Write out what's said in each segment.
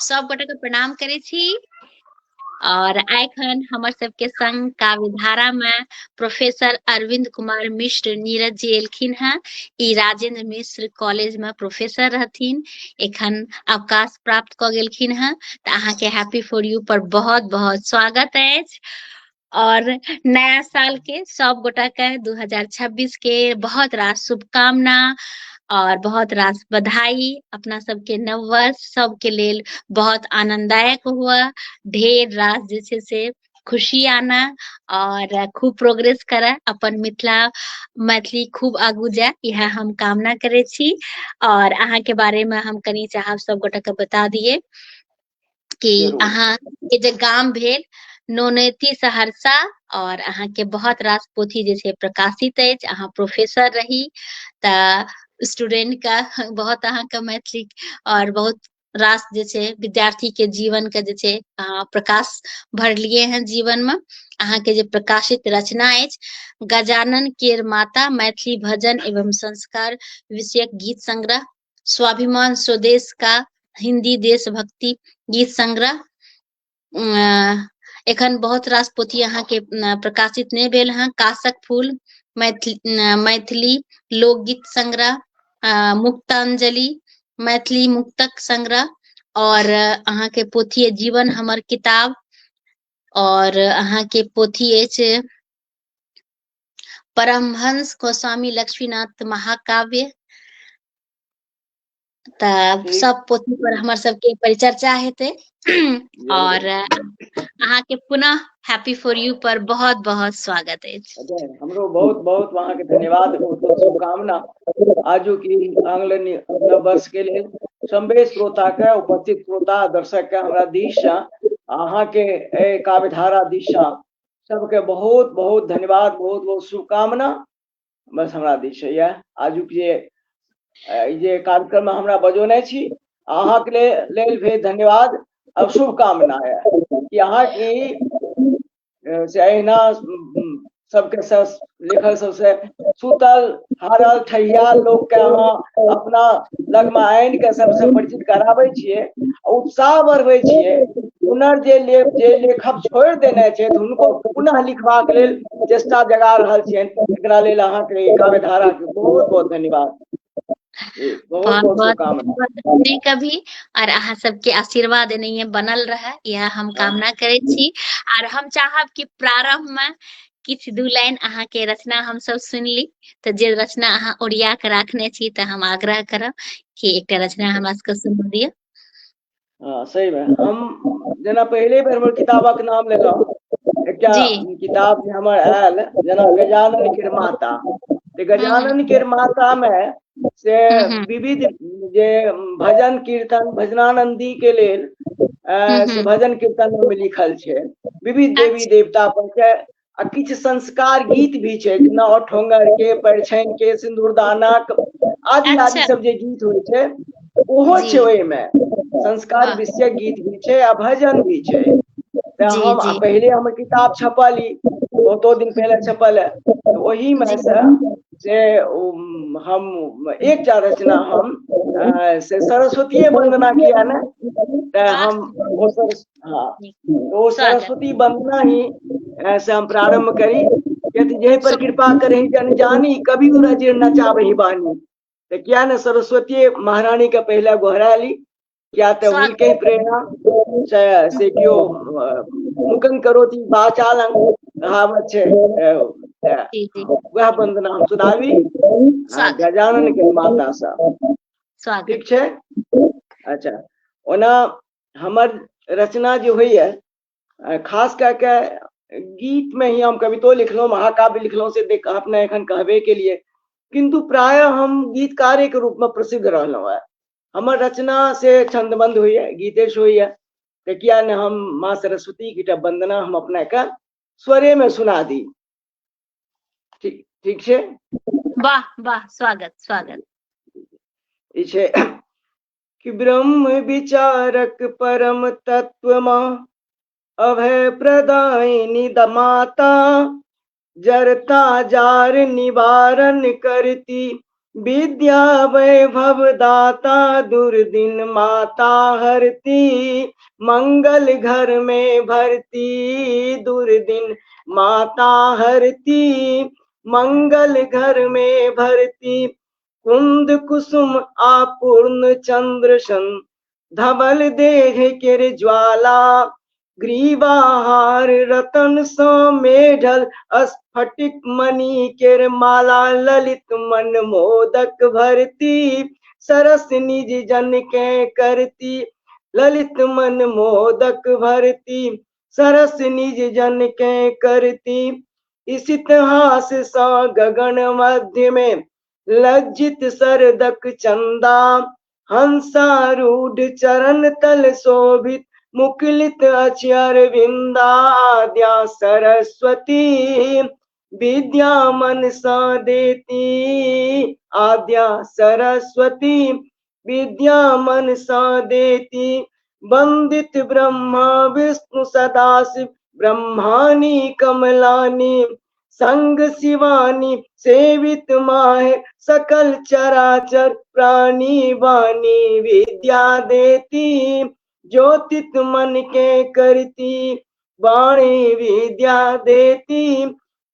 सब गोटे के प्रणाम करे छी। और एखन हमर सबके संग काव्य धारा में प्रोफेसर अरविंद कुमार मिश्र नीरज जी एलखिन हैं। ई राजेंद्र मिश्र कॉलेज में प्रोफेसर रहथिन, एखन अवकाश प्राप्त क गेलखिन हैं। तो अहाँ के हैप्पी फॉर यू पर बहुत बहुत स्वागत है। और नया साल के सब गोटा के 2026 के बहुत रास शुभकामना और बहुत रास बधाई। अपना सबके नव वर्ष सबके लेल बहुत आनंददायक हुआ, ढेर रास जे छै से खुशी आना और खूब प्रोग्रेस करे, अपन मिथिला मैथिली खूब आगू जाए, यह हम कामना करे छी। और अहाँ के बारे में हम कनी चाहब सब गोटा के बता दिए कि जरूर। अहाँ के जे गाम भेल नोनेती सहरसा और अहाँ के बहुत रास पोथी जे छै प्रकाशित अछि। अहाँ प्रोफेसर रही त स्टूडेंट का बहुत अहाँ के मैथिली और बहुत रास जे छै विद्यार्थी के जीवन के जे छै अहाँ प्रकाश भरलिए हैं जीवन में। अहाँ के जे प्रकाशित रचना अछि गजानन केर माता मैथिली भजन एवं संस्कार विषयक गीत संग्रह, स्वाभिमान स्वदेश का हिंदी देशभक्ति गीत संग्रह, एखन बहुत रास पोथी अहाँ के प्रकाशित नहीं भेल हैं। कासक फूल मैथिली लोकगीत संग्रह, मुक्तांजलि मैथिली मुक्तक संग्रह और अहाँ के पोथी है जीवन हमर किताब और अहाँ के पोथी अछि परमहंस गोस्वामी लक्ष्मीनाथ महाकाव्य। तब ठीक। सब पोथी पर हमर सबके परिचर्चा हेते। और अहाँ के पुनः हैप्पी फॉर यू पर बहुत बहुत स्वागत है। हमरो बहुत बहुत वहाँ के धन्यवाद, बहुत बहुत शुभकामना आजू की आंग्ल नव वर्ष के लिए संबे श्रोता के उपस्थित श्रोता दर्शक के हमरा दिशा अहाँ के काव्यधारा दिशा सबके बहुत बहुत धन्यवाद, बहुत बहुत शुभकामना। बस हमरा दिशा यह आजू जे कार्यक्रम में हमरा बजौने छी अहाँ के लेल भी धन्यवाद और शुभकामना है कि अहाँ की से अहिना सबके लेखक सबसे सुतल हारल ठहिया लोग के अहाँ अपना लग में आनि के सबसे परिचित कराबै छियै, उत्साह बढ़बै छियै। जे लेखक छोड़ देने छै उनको पुनः लिखबाक लेल चेष्टा जगा रहल छियनि, एकरा लेल अहाँ के काव्यधारा के बहुत बहुत धन्यवाद, बहुत बहुत शुभकामना। कभी और अहाँ सबके आशीर्वाद एनहिए बनल रहे यह हम कामना करे छी। और हम चाहब कि प्रारंभ में किछ दू लाइन अहाँ के रचना हम सब सुन ली। तो जे रचना अहाँ ओरिया के राखने छी तो हम आग्रह करब कि एक रचना हमरा सबके सुना दिया। हाँ सही में हम जना पहले बेर हमर किताबक नाम लेलहुँ, एक किताब हमर आयल जना गजानन के माता। गजानन के माता में से विविध जे भजन कीर्तन भजनानंदी के लेल से भजन कीर्तन में लिखल छै, विविध देवी देवता पर के आ किछ संस्कार गीत भी छै, जेना अठोंगर के परिछन के सिंदूरदानक आदि आदि सब जे गीत होइ छै ओहो छै, ओहि में संस्कार विषय गीत भी छै आ भजन भी छै। हम पहले हमर किताब छपल बहुतो दिन पहले छपल है, तो वही में से हम एकटा रचना हम से सरस्वती वंदना किया ना, हम वो सरस्वती वंदना ही से हम प्रारंभ करी। यदि जय पर कृपा करे जन जानी कभी रजिर नचावही बानी, तो क्या न सरस्वती महारानी का पहला गोहरा ली, क्या तो उनके प्रेरणा से क्यों मुकन करोति वाचालं कहावत छै, वह वंदना हम सुनावी गजानन के माता सा। ठीक छै। अच्छा ओना हमर रचना जो हुई है खास करके गीत में ही हम कवितो लिखलो, महाकाव्य लिखलो से देख अपने एखन कहबे के लिए, किंतु प्राय हम गीतकार के रूप में प्रसिद्ध रहलो है। हमर रचना से छंदबंद हुई है, गीतेश हुई है, तो क्या न हम माँ सरस्वती की वंदना हम अपने का स्वरे में सुना दी। ठीक ठीक छे। वाह वाह स्वागत स्वागत। कि ब्रह्म विचारक परम तत्व माँ अभय प्रदायिनी माता, जरता जार निवारण करती विद्या वैभव दाता दुर्दिन माता हरती, मंगल घर में भरती दुर्दिन माता हरती, मंगल घर में भरती। कुंद कुसुम आपूर्ण चंद्र सन, धवल देह केर ज्वाला, ग्रीवाहार रतन सो मेढल, स्फटिक मणि केर माला, ललित मन मोदक भरती, सरस निज जन के करती, ललित मन मोदक भरती, सरस निज जन के करती। इस इतिहास सा गगन मध्य में, लज्जित सरदक चंदा, हंसारूढ़ चरण तल शोभित, मुकुलित अचरविंदा, आद्या सरस्वती विद्या मनसा देती, आद्या सरस्वती विद्या मनसा देती। वंदित ब्रह्मा विष्णु सदाशिव, ब्रह्मानी कमलानी, संग शिवानी सेवित माहे, सकल चराचर प्राणी वाणी विद्या देती, ज्योतित मन के करती, वाणी विद्या देती,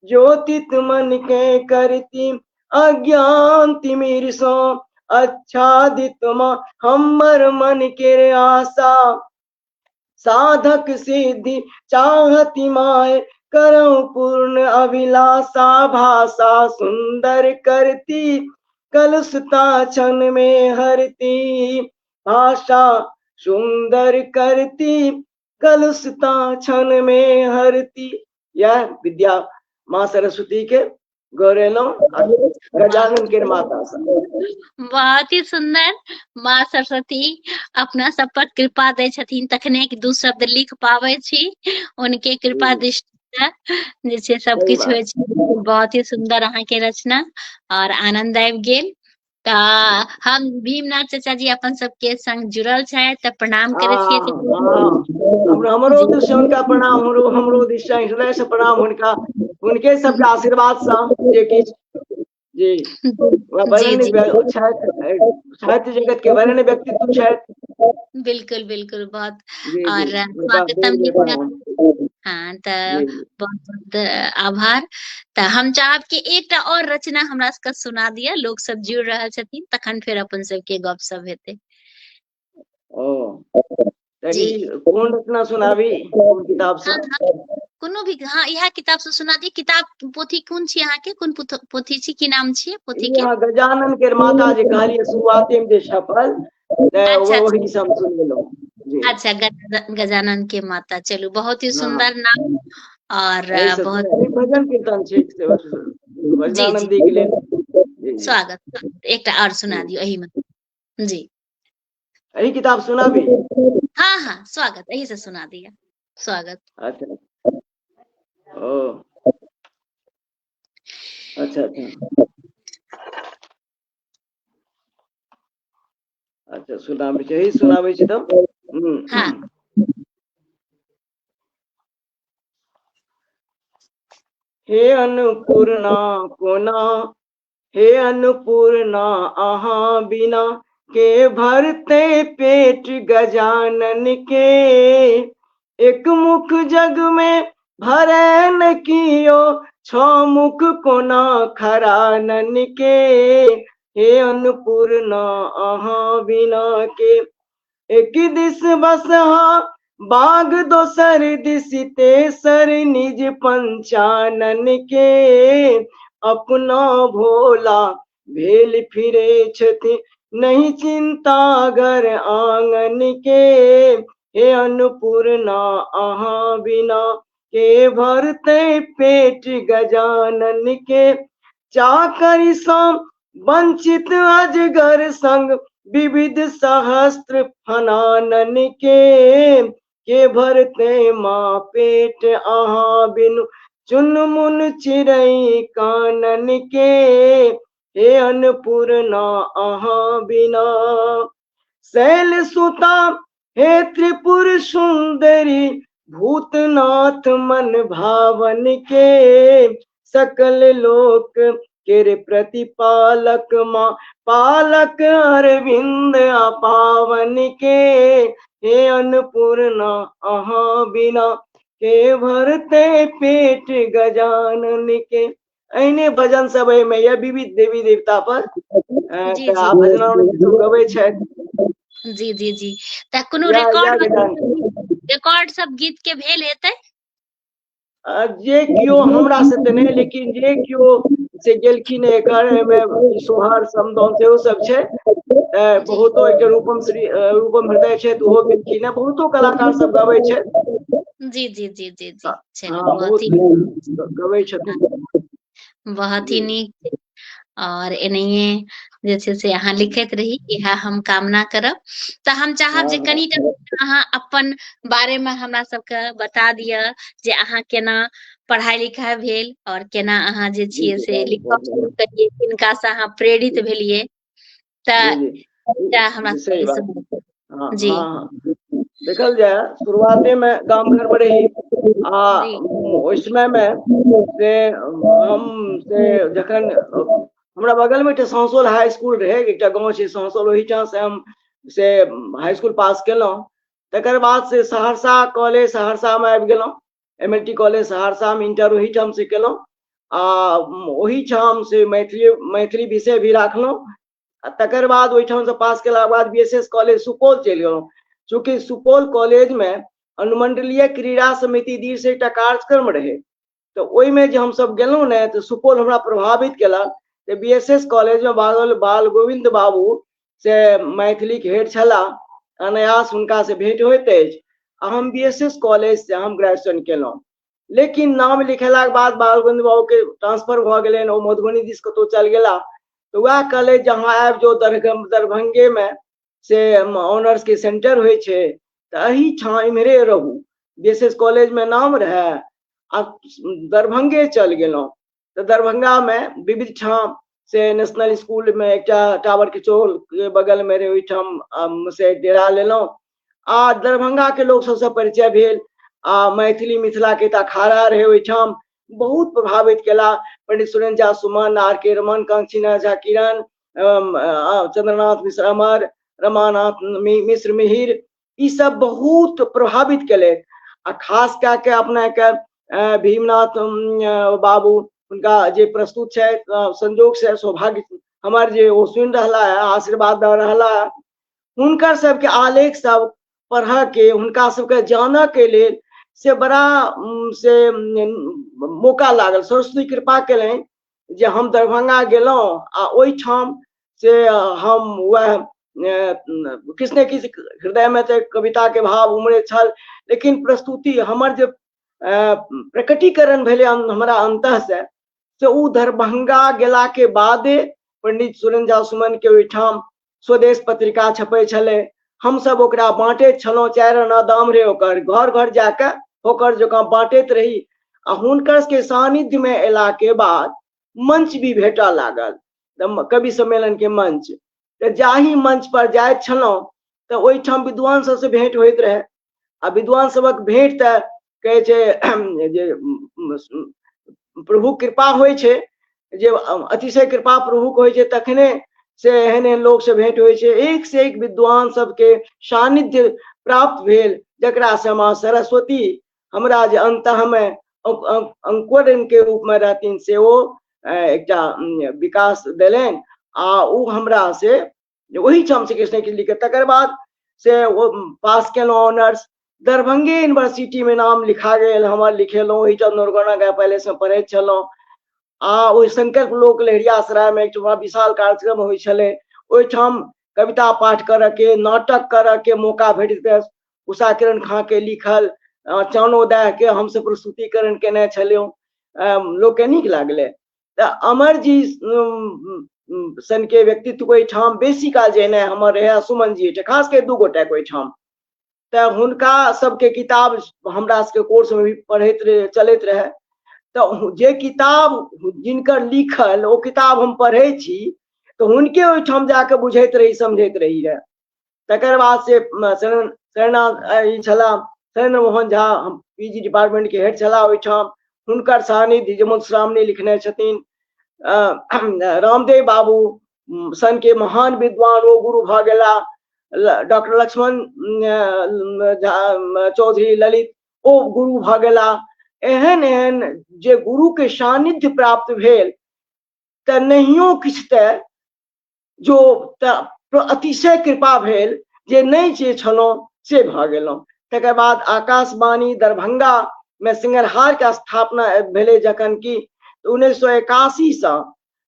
ज्योतित मन के करती। अज्ञान तिमिर सो आच्छादित हमर मन के आशा, साधक सिद्धि चाहती माय, करऊं पूर्ण अभिलाषा, भाषा सुंदर करती, कलुषता क्षण में हरती, भाषा सुंदर करती, कलुषता क्षण में हरती। यह विद्या माँ सरस्वती के गौरेलो गजानन के माता सा। बहुत ही सुंदर। माँ सरस्वती अपना सब पर कृपा दै छथिन तखने कि दू शब्द लिख पाबै छी, उनके कृपा दृष्टि से जे छै सब किछ होय छै। बहुत ही सुंदर अहाँ के रचना और आनंद आबि गेल। तऽ हम भीमनाथ चाचा जी अपन सबके संग जुड़ल छै, तऽ प्रणाम करै छियै। हमरो दिश हुनका प्रणाम, हमरो दिश हृदय से प्रणाम हुनका, हुनके सबके आशीर्वाद सा जे किछ जी वरण्य साहित्य जगत के वरण्य व्यक्तित्व छथि। बिल्कुल बिल्कुल बहुत जी और जी स्वागतम भी हाँ तऽ बहुत बहुत आभार। तऽ हम चाहब कि एकटा और रचना हमरा सबके सुना दिया, लोग सब जुड़ रहल छथिन तखन फेर अपन सबके गपशप हेतै। ओ जी कोन रचना सुनाबी, कोन किताब से? कोनो भी, हाँ इएह किताब से सुना दी। किताब पोथी कोन छी अहाँ के, कोन पोथी छी, की नाम छियै पोथी के? गजानन के माता जे कहलिए शुरुआती में जे छपल, अच्छा वही सब सुन लेलो जी। अच्छा गजानन के माता, चलू बहुत ही सुंदर नाम और बहुत भजन कीर्तन छै गजानन दी के लेल। स्वागत। एकटा और सुना दियो एही में जी। यही किताब सुनाबी? हाँ हाँ स्वागत, यही से सुना दिया, स्वागत। अच्छा ओ अच्छा अच्छा सुनाबी छै, यही सुनाबी छै तब। हाँ हे अन्नपूर्णा कोना, हे अन्नपूर्णा अहाँ बिना के भरते पेट गजानन के, एक मुख जग में भरे न कियो, छो मुख कोना खरानन के, हे अन्नपूर्णा अहाँ बिना के, एक दिस बसहा बाग दोसर दिस तेसर निज पंचानन के, अपना भोला भेल फिरे छथि नहीं चिंता घर आंगन के, हे अन्नपूर्णा अहाँ बिना के भरते पेट गजानन के, चाकरी सा वंचित अजगर संग विविध सहस्त्र फनानन के भरते माँ पेट अहाँ बिनु चुनमुन चिड़ै कानन के, हे अन्नपूर्णा अहाँ बिना, शैल सुता हे त्रिपुर सुंदरी, भूतनाथ मन भावन के, सकल लोक के रे प्रतिपालक माँ पालक अरविंद पावन के, हे अन्नपूर्णा अहाँ बिना के भरते पेट गजानन के। एहने भजन सब में यह विविध देवी देवता पर जी जी भजन गबै छथि। जी जी जी त कोनो या रिकॉर्ड सब गीत के भेल हेतै? जे कियो हमरा से तऽ नहीं, लेकिन जे कियो से गेलखिन एकर में सोहर समदौन सेहो सब छै। बहुतो एक रूपम हृदय छै, ओहो गेलखिन है। बहुतो कलाकार सब गबै छै। जी जी जी जी जी चलो हाँ, बहुत ही गबै छथिन। बहुत ही नीक। और एनहिए जे छै से अहाँ लिखैत रही, इएह हम कामना करब। तऽ हम चाहब जे कनिटा अहाँ अपन बारे में हमरा सबके बता दिअ जे अहाँ केना पढ़ाई लिखाई भेल और केना अहाँ जे छियै से लिखब शुरू करियै, किनका से अहाँ प्रेरित भेलियै, तऽ हमरा सही बात। सबके जी देखल जाय, शुरुआते में गाम घर में रही आ ओहि समय में से हम से जखन हमरा बगल में सांसोल हाई स्कूल रहे, एक गाँव छै सांसोल, ओहिठाम से हम से हाई स्कूल पास केलहुँ। तकर बाद से सहरसा कॉलेज सहरसा में आबि गेलहुँ, MLT कॉलेज सहरसा में इंटर ओहिठाम से केलहुँ। ओहिठाम से मैथिली विषय भी राखलहुँ। तकर बाद ओहिठाम से पास केला बाद BSS कॉलेज सुपौल चलि गेलहुँ। चूँकि सुपौल कॉलेज में अनुमंडलीय क्रीड़ा समिति दिस से एकटा कार्यक्रम रहे, तो ओहि में जे हम सब गेलहुँ ने, तो सुपौल हमरा प्रभावित केलक। BSS कॉलेज में बाल गोविंद बाबू से मैथिली के हेड छला, अनायास हुनका से भेंट होइत अछि। हम BSS कॉलेज से हम ग्रेजुएशन केलहुँ। लेकिन नाम लिखेलाक बाद बाल गोविंद बाबू के ट्रांसफर भऽ गेलनि, ओ मधुबनी दिस कतौ चल गेला। तो वह कॉलेज जहाँ आबि जो दरभंगे में से ऑनर्स के सेंटर होइ छै, तो एही ठाम इम्हरे रहू। BSS कॉलेज में नाम रहे आ दरभंगे चल गेलहुँ। तो दरभंगा में विविध ठाम से नेशनल स्कूल में एक टावर के चौल के बगल में रहे, ओहिठाम से डेरा लेलहुँ। आ दरभंगा के लोग सबसे परिचय भेल। मैथिली मिथिला के अखाड़ा रहे ओहिठाम, बहुत प्रभावित केला। पंडित सुरेंद्र झा सुमन, RK रमन, कांचीनाथ झा किरण, चंद्रनाथ मिश्र अमर, रमानाथ मिश्र मिहिर, ई सब बहुत प्रभावित केले। आ खास कऽ के अपना के भीमनाथ बाबू, उनका जे प्रस्तुत छै, संजोग से सौभाग्य हमर जे ओ सुनि रहला है, आशीर्वाद दऽ रहला है, हुनकर सबके आलेख सब पढ़ के, हुनका सबके जानऽ के लेल से बड़ा से मौका लागल। सरस्वती कृपा केलनि जे हम दरभंगा गेलहुँ आ ओहिठाम से हम वह किछु ने किछु हृदय में तऽ कविता के भाव उमड़े छल, लेकिन प्रस्तुति हमर जे प्रकटीकरण भेले हमरा अंतः से उ दरभंगा गेला के बादे पंडित सुरेंद्र झा सुमन के ओहिठाम स्वदेश पत्रिका छपै छलै। हम सब ओकरा बांटैत छलहुँ, 4 आना दाम रहे ओकर, घर घर जाके ओकर जकाँ बांटैत रही। आ हुनकर के सानिध्य में एला के बाद मंच भी भेटऽ लागल, कवि सम्मेलन के मंच। तो जाहि मंच पर जाइत छलहुँ तो ओहिठाम विद्वान सबसे भेंट होइत रहे। आ विद्वान सबक भेंट तऽ कहै छै जे प्रभु कृपा होइ छै, जे अतिशय कृपा प्रभु होइ छै, तखने से एहन एहन लोग से भेंट होइ छै। एक से एक विद्वान सबके सानिध्य प्राप्त भेल, जकरा से माँ सरस्वती हमरा जे अंतः में अंकुरन के रूप में रहथिन, से ओ एकटा विकास देलनि। आ ओ हमरा से ओहिठाम से किछु ने किछु लिखे। तकर बाद से ओ पास केलहुँ ऑनर्स, दरभंगे यूनिवर्सिटी में नाम लिखा गेल हमर, लिखेलहुँ। ओहिठाम नौरगौना गाय पैलेस में पढ़ैत छलहुँ। आ ओहि संकल्प लोक लहेरियासराय में एक विशाल कार्यक्रम होइ छलै, ओहिठाम कविता पाठ करऽ के, नाटक करऽ के मौका भेटैत। उषा किरण खां के लिखल चानोदय के हम सब प्रस्तुतिकरण केने छलहुँ, लोक के नीक लागलै। तऽ अमर जी सन के व्यक्तित्व ओहिठाम बेसी काल जेनाइ हमर रहे, सुमन जी खास के 2 गोटे के ओहिठाम। तऽ हुनका सबके किताब हमरा सबके कोर्स में भी पढ़ैत रहे, चलैत रहे। तो जे किताब जिनकर लिखल ओ किताब हम पढ़ै छी, तो हुनके ओहिठाम जाके बुझैत रही, समझैत रही रहे। तकर बाद से सरेंद्र मोहन झा PG डिपार्टमेंट के हेड छला ओहिठाम, हुनकर सानिध्य जे मधुश्रावणी लिखने छथिन, रामदेव बाबू सन के महान विद्वान ओ गुरु भ गेला, डॉक्टर लक्ष्मण चौधरी ललित ओ गुरु भ गेला। एहन एहन जे गुरु के सानिध्य प्राप्त भेल त नहियो किछ त जो अतिशय कृपा भेल जे नहीं जे छलहुँ से भ गेलहुँ। तकर बाद आकाशवाणी दरभंगा में सिंगरहार के स्थापना भेले, जखन कि 1981 से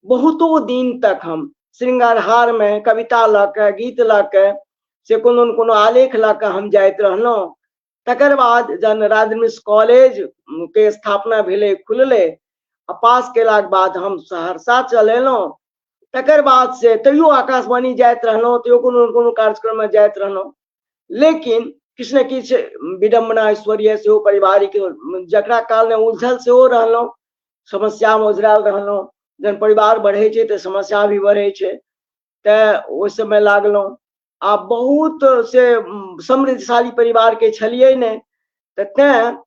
बहुतो दिन तक हम सिंगरहार में कविता ल के गीत ल के से कोनो न कोनो आलेख ल के हम जाइत रहलहुँ। तकर बाद जन राजमिश्र कॉलेज के स्थापना भेले, खुलले, पास केलाक बाद हम सहरसा चल एलहुँ। तकर बाद से तैयो आकाशवाणी जाइत रहलहुँ, तैयो कोनो न कोनो कार्यक्रम में जाइत रहलहुँ। लेकिन किछु ने किछु विडम्बना ऐश्वर्य सेहो पारिवारिक जकरा काल में उलझल सेहो रहलहुँ, समस्या में उझराल रहलहुँ। जन परिवार बढ़े छै तऽ समस्या भी बढ़े छै, तऽ ओहि समय लागलहुँ। आ बहुत से समृद्धशाली परिवार के छलियै ने, तऽ तें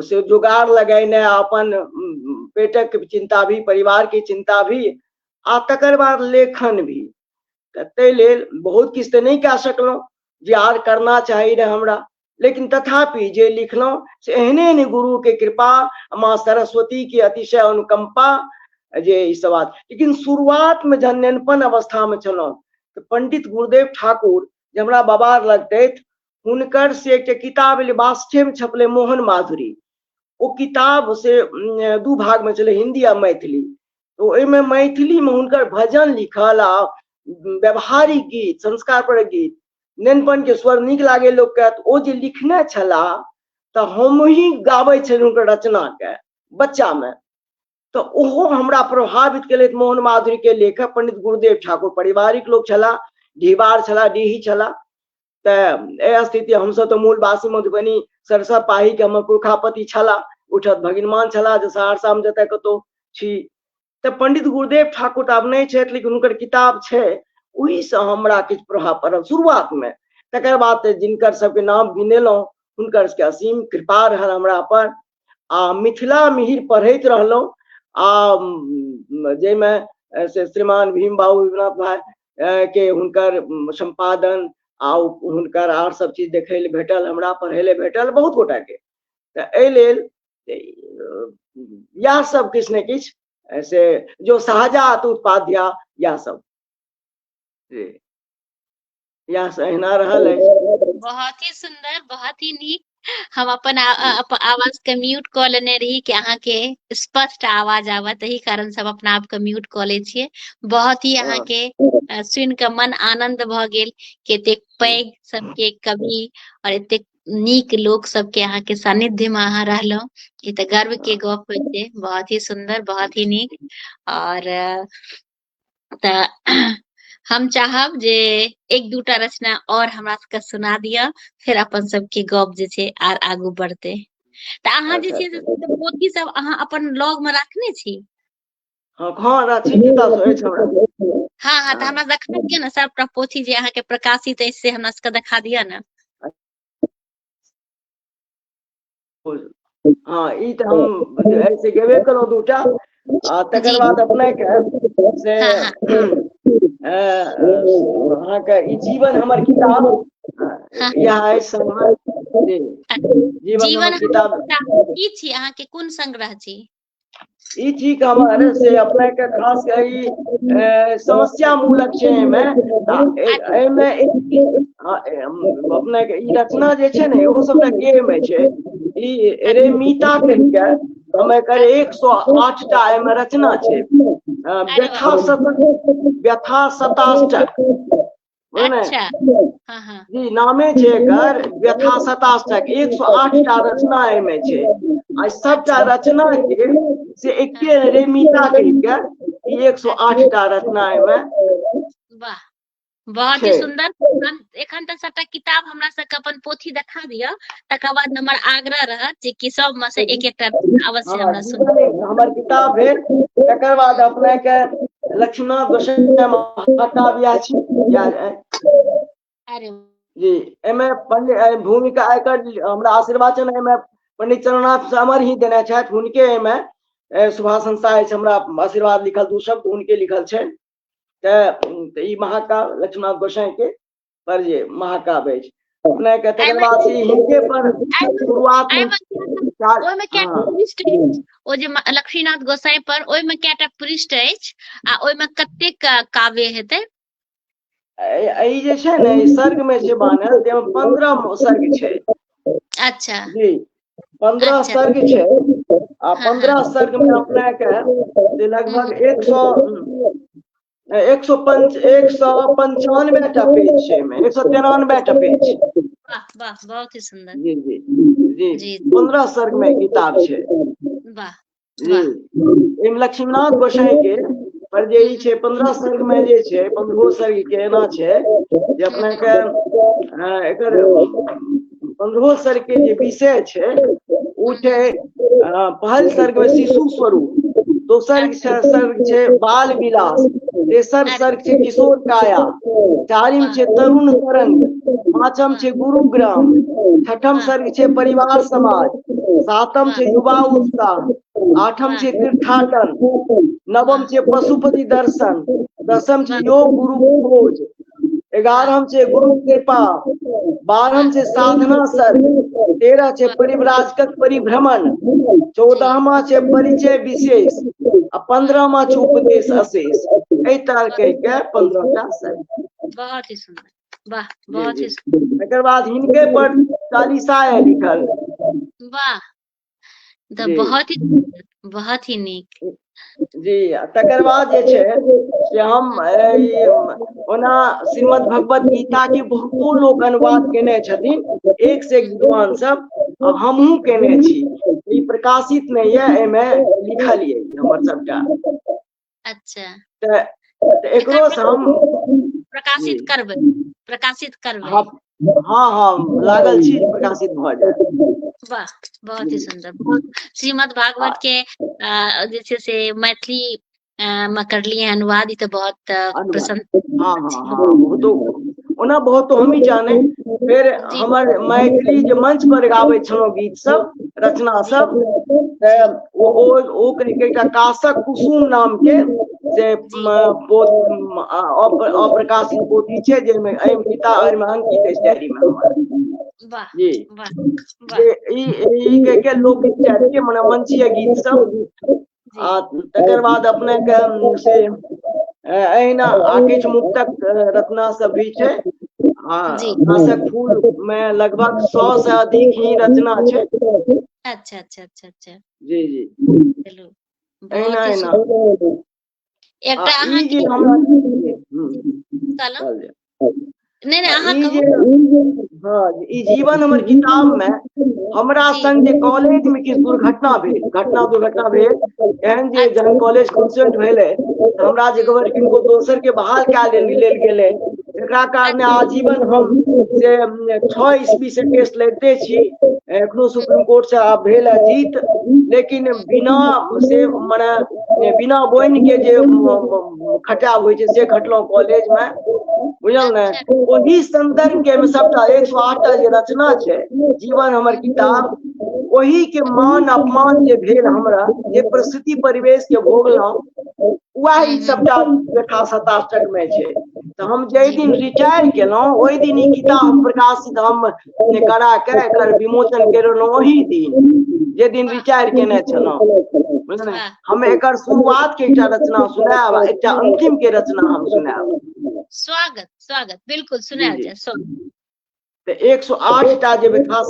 से जुगाड़ लगेने अपन पेटक चिंता भी, परिवार के चिंता भी, आ तकर बाद लेखन भी। ताहि लेल बहुत किछु तऽ नहीं कए सकलहुँ जे आर करना चाही रहे हमरा, लेकिन तथापि जे लिखलहुँ से एहने एहने गुरु के कृपा, माँ सरस्वती की अतिशय अनुकंपा जे ई सब बात। लेकिन शुरुआत में जहन नेनपन अवस्था में छलहुँ तऽ पंडित गुरुदेव ठाकुर जे हमरा बाबा लगतथि, हुनकर से एकटा किताब वास्ते में छपले मोहन माधुरी। ओ किताब से 2 भाग में छलै, हिंदी आ मैथिली। तो ओहिमे मैथिली में हुनकर भजन लिखल आ व्यवहारिक गीत, संस्कार पर गीत, नेनपन के स्वर नीक लागे लोक के। ओ जे लिखने छला तऽ हम ही गाबै छलहुँ हुनकर रचना के बच्चा में, तो ओहो हमरा प्रभावित केलथि। मोहन माधुरी के लेखक पंडित गुरुदेव ठाकुर पारिवारिक लोक छला, ढिबार छला, डीही छला। तऽ स्थिति हमसब तऽ मूलवासी मधुबनी सरसा पाही के हमर पुरखापति छला, उठत भगिनमान छला जे सहरसा में जतऽ कतौ छी। तऽ पंडित गुरुदेव ठाकुर तऽ आब नहीं छथि, लेकिन हुनकर किताब छै, ओहि से हमरा किछु प्रभाव पड़ल शुरुआत में। तकर बाद जिनकर सबके नाम गिनेलहुँ हुनकर सबके असीम कृपा रहल हमरा पर। आ मिथिला मिहिर पढ़ैत रहलहुँ, आ जाहिमे से श्रीमान भीम बाबू विश्वनाथ भाई के हुनकर संपादन आ हुनकर आर सब चीज देखै ले भेटल, हमरा पढ़ै ले भेटल, बहुत गोटा के। तऽ एहि लेल इएह सब किछु ने किछु से जो शाहजात उत्पाध्याय इएह सब इएह सब एहिना रहल अछि। बहुत ही सुंदर, बहुत ही नीक। हम अपन आवाज के म्यूट कऽ लेने रही कि अहाँ के स्पष्ट आवाज आवा, तही कारण से हम अपना आप के म्यूट कऽ ले छियै। बहुत ही अहाँ के सुन के मन आनंद भ गेल कि एतेक पैघ सबके कवि और एतेक नीक लोक सबके अहाँ के सानिध्य में अहाँ रहलहुँ, ई तऽ गर्व के गप होइ छै। बहुत ही सुंदर, बहुत ही नीक। और तऽ हम चाहब जे एक दूटा रचना और हमरा सबके सुना दिया, फिर अपन सबके गप जे छै आर आगू बढ़ते। तऽ अहाँ जे छै से पोथी सब अहाँ अपन लॉग में राखने छी? हाँ राखी किताब अछि हमरा। हाँ तऽ हमरा देखा दिअ ने सबटा पोथी जे अहाँ के प्रकाशित अछि से हमरा सबके देखा दिअ ने। हाँ ई तऽ हम ऐसे गेबे करलहुँ 2टा। आ तकर बाद अपने के से अहाँ के ई जीवन हमर किताब यह अछि जीवन हमर किताब। की छी अहाँ के, कोन संग्रह छी? ई ठीक हमर से अपने के खास करी समस्या मूलक छै। एहिमे अपने के ई रचना जे छै ने, एगो सबटा गेम छै। ई रेमीता कहि के हम एकर 108टा एहिमे रचना छै। व्यथा शताष्टक अच्छा जी नामे छै एकर, व्यथा शताष्टक। 108टा रचना एहिमे छै। आ सबटा रचना के से एके रेमीता कहि के ई 108टा रचना एहिमे। वाह, बहुत ही सुंदर। एखन तक सबटा किताब हमरा सबके अपन पोथी देखा दिअ, तकर बाद हमर आग्रह रहत जे कि सब में से एक एकटा अवश्य हमरा सुनाउ। हमर किताब भेल, तकर बाद अपने के लक्ष्मीनाथ गोसाई महाकाव्य जी। एहिमे भूमिका एकर हमरा आशीर्वाचन एहिमे पंडित चंद्रनाथ अमर ही देने छथि। हुनके एहिमे सुभाषण शाह हमरा आशीर्वाद लिखल 2 शब्द उनके लिखल छै। त ई महाकाव्य लक्ष्मीनाथ गोसाई के पर जे महाकाव्य अछि अपने के तकर बाद से हिनके पर शुरुआत में ओहिमे कएटा पृष्ठ अछि ओ जे लक्ष्मीनाथ गोसाई पर ओहिमे कएटा पृष्ठ अछि आ ओहिमे कतेक काव्य हेतै? ई जे छै ने ई सर्ग में छै बानल ते 15 सर्ग छै। अच्छा जी 15 सर्ग छै आ 15 सर्ग में अपने के लगभग 195 टा पेज छै में 193 टा पेज। वाह वाह बहुत ही सुंदर। जी जी जी 15 सर्ग में किताब छै। वाह जी लक्ष्मीनाथ गोसाई के पर जे ई छै 15 सर्ग में जे छै 15 सर्ग के एना छै जे अपने के एकर 15 सर्ग के जे विषय छै उ छै पहल सर्ग में शिशु स्वरूप, दोसर सर्ग छै बाल विलास, तेसर सर्ग छै किशोर काया, चारिम छै तरुण तरंग, पांचम छै गुरुग्राम, छठम सर्ग छै परिवार समाज, सातम छै युवा उत्साह, आठम छै तीर्थाटन, नवम छै पशुपति दर्शन, दसम छै योग गुरु खोज, 11हम छै गुरु कृपा, 12हम छै साधना सर्ग, 13 छै परिव्राजक परिभ्रमण, 14मा छै परिचय विशेष आ 15मा छै उपदेश अशेष। एहि तरह के 15 टा सर्ग। बहुत ही सुंदर। वाह बहुत ही तकर बाद हिनके पर चालीसा है लिखल। वाह तो बहुत ही नीक। जी तकर बाद जे छै से हम ओना श्रीमद् भगवत गीता के बहुतो लोक अनुवाद केने छथिन, एक से एक विद्वान सब, हमहूँ केने छी। ई प्रकाशित नहीं है, एमे लिखल ये हमर सबटा। अच्छा तो एकरो से हम प्रकाशित करबै। हाँ लागल छी प्रकाशित भ जाए। वाह बहुत ही सुंदर। श्रीमद् भागवत के जे छै से मैथिली में करलिए अनुवाद, ई तो बहुत प्रसन्न। हाँ बहुतो ओना बहुतो हम ही जाने। फिर हमर मैथिली जे मंच पर गाबै छलहुँ गीत सब रचना सब, ओ कनिटा काशक कुसुम नाम के से अप्रकाशित पोथी छै जेमे किताब अंकित अछि डायरी में हमर। जी ई के लोकगीत चाहिए मने मंचीय गीत सब। आ तकर बाद अपने के से अहिना आकिछ मुक्तक रचना सब भी छै। काशक फूल में लगभग 100 से अधिक ही रचना छै। अच्छा अच्छा अच्छा अच्छा जी जी चलो अहिना बहुत ही अहिना एकटा अहाँ ई जे के हमरा नहीं अहाँ ई जे कहू। हाँ ई जीवन हमर किताब में हमरा संग जे कॉलेज में किछु दुर्घटना भेल एहन जे जहन कॉलेज कंसर्ट भेलै हमरा जे किनको दोसर के बहाल कए लेल गेलै, एकरा कारणे आजीवन हम से 6 ईस्वी से केस लड़ते छी। एखनो सुप्रीम कोर्ट से आब भेल है जीत, लेकिन बिना से मने बिना बोइन के जे खटाव होइ छै से खटलहुँ कॉलेज में, बुझल ने। ओही संदर्भ के सबटा 108 टा जे रचना छै जीवन हमर किताब, ओही के मान अपमान जे भेल हमरा, जे परिस्थिति परिवेश के भोगलहुँ, वह ई सबटा यथा शताष्टक में छै। तो हम जै दिन रिटायर केलहुँ ओहि दिन ई किताब प्रकाशित हम करा के एकर विमोचन केलहुँ, ओही दिन जे दिन रिटायर केने छलहुँ, बुझल। हम एकर शुरुआत के एकटा रचना सुनायब आ एकटा अंतिम के रचना हम सुनायब। स्वागत स्वागत बिल्कुल सुनायल जाय स्वागत। तो 108 टा जे यथा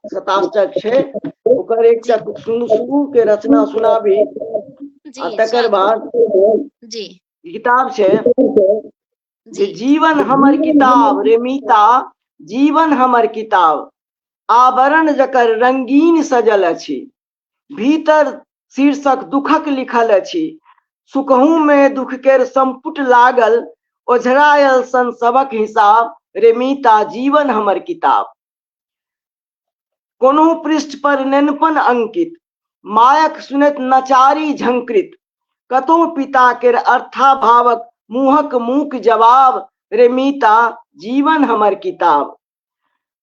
शताष्टक छै ओकर एकटा शुरू के रचना सुनाबी। आ तकर बाद जी किताब छै जे जीवन हमर किताब रे मीता, जीवन हमर किताब, आवरण जकर रंगीन सजल अछि, भीतर शीर्षक दुखक लिखल अछि, सुखहू में दुख केर संपुट लागल, ओझरायल सन सबक हिसाब, रे मीता जीवन हमर किताब। कोनो पृष्ठ पर नेनपन अंकित, मायक सुनैत नचारी झंकृत, कतौ पिता केर अर्थाभावक मुहक मूक जवाब, रे मीता जीवन हमर किताब।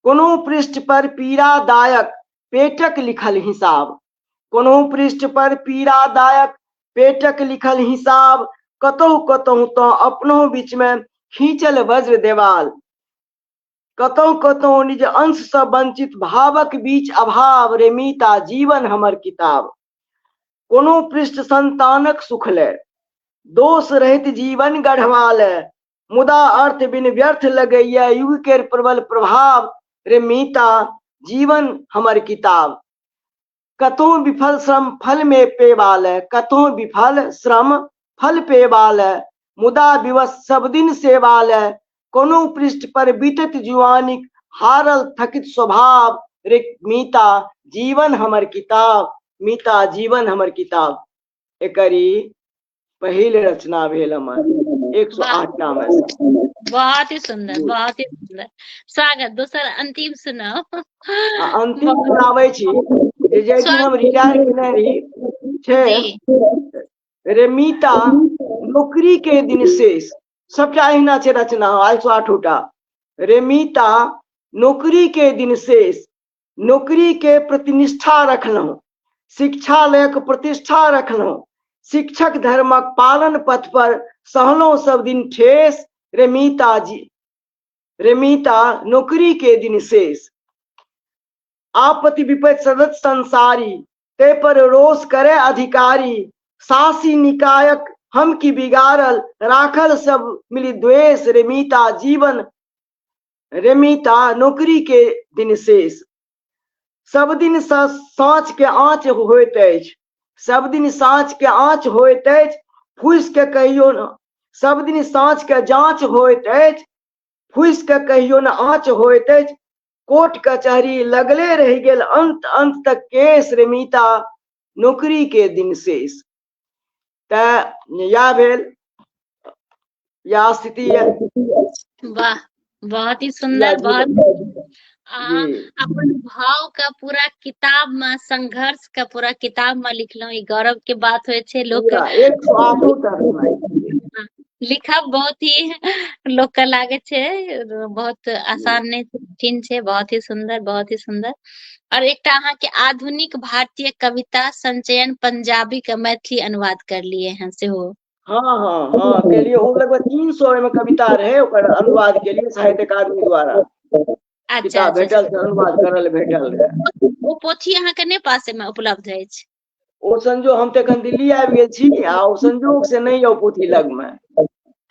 कोनो पृष्ठ पर पीड़ादायक पेटक लिखल हिसाब, कोनो पृष्ठ पर पीड़ादायक पेटक लिखल हिसाब, कतहु कतहु तो अपनो बीच में खींचल वज्र देवाल, कतहु कतहु निज अंश से वंचित भावक बीच अभाव, रे मीता जीवन हमर किताब। कोनो पृष्ठ संतानक सुख ले, दोष रहित जीवन गढ़वाल, मुदा अर्थ बिन व्यर्थ लगैया युग के प्रबल प्रभाव, रे मीता जीवन हमर किताब। कतहु विफल श्रम फल में पेवाल, कतहु विफल श्रम फल पेवाल, मुदा विवश सब दिन सेवाल, कोनो पृष्ठ पर बीतत जुआनिक हारल थकित स्वभाव, रे मीता जीवन हमर किताब, मीता जीवन हमर किताब। एकरी पहिल रचना भेल हमर 108 में से। बहुत ही सुंदर, बहुत ही सुंदर। स्वागत। दोसर अंतिम सुनाओ। अंतिम सुनावे छी जे दिन हम रिटायर केने रही छे, रे मीता नौकरी के दिन शेष, सबटा अहिना छै रचना 108टा। रे मीता नौकरी के दिन शेष, नौकरी के प्रतिनिष्ठा रखलहुं, शिक्षा लयक प्रतिष्ठा रखलहुं, शिक्षक धर्मक पालन पथ पर सहलहुं सब दिन ठेस, रे मीता नौकरी के दिन शेष। आपत्ति विपत्ति सदत संसारी, ते पर रोष करे अधिकारी, शासी निकायक हम की बिगाड़ल, राखल सब मिली द्वेष, रे मीता जीवन, रे मीता नौकरी के दिन शेष। सब दिन साँच के आँच होइत अछि, सब दिन साँच के आँच होइत अछि, फूस के कहियो न, सब दिन साँच के जाँच होइत अछि, फूस के कहियो न आँच होइत अछि, कोर्ट कचहरी लगले रह गेल अंत अंत तक केस, रे मीता नौकरी के दिन शेष। या भेल या स्थिति है। वाह, बहुत ही सुंदर। बहुत अपन भाव का पूरा किताब में, संघर्ष का पूरा किताब में लिखलो, ई गौरव के बात होय छै। लोग लिखब बहुत ही लोग का लागे छै, बहुत आसान नहीं, कठिन छै। बहुत ही सुंदर, बहुत ही सुंदर। और एकटा अहाँ के आधुनिक भारतीय कविता संचयन पंजाबी का मैथिली अनुवाद कर लिए हैं सेहो। हाँ के लिए वो लगभग 300 में कविता रहे, ओकर अनुवाद के लिए साहित्य अकादमी द्वारा अच्छा, भेटल, अनुवाद करल भेटल रहे। वो पोथी अहाँ के ने पासे में उपलब्ध अछि? ओ संजोग हम ते एखन दिल्ली आबि गेल छी, आ ओ संजोग से नहीं यौ पोथी लग में।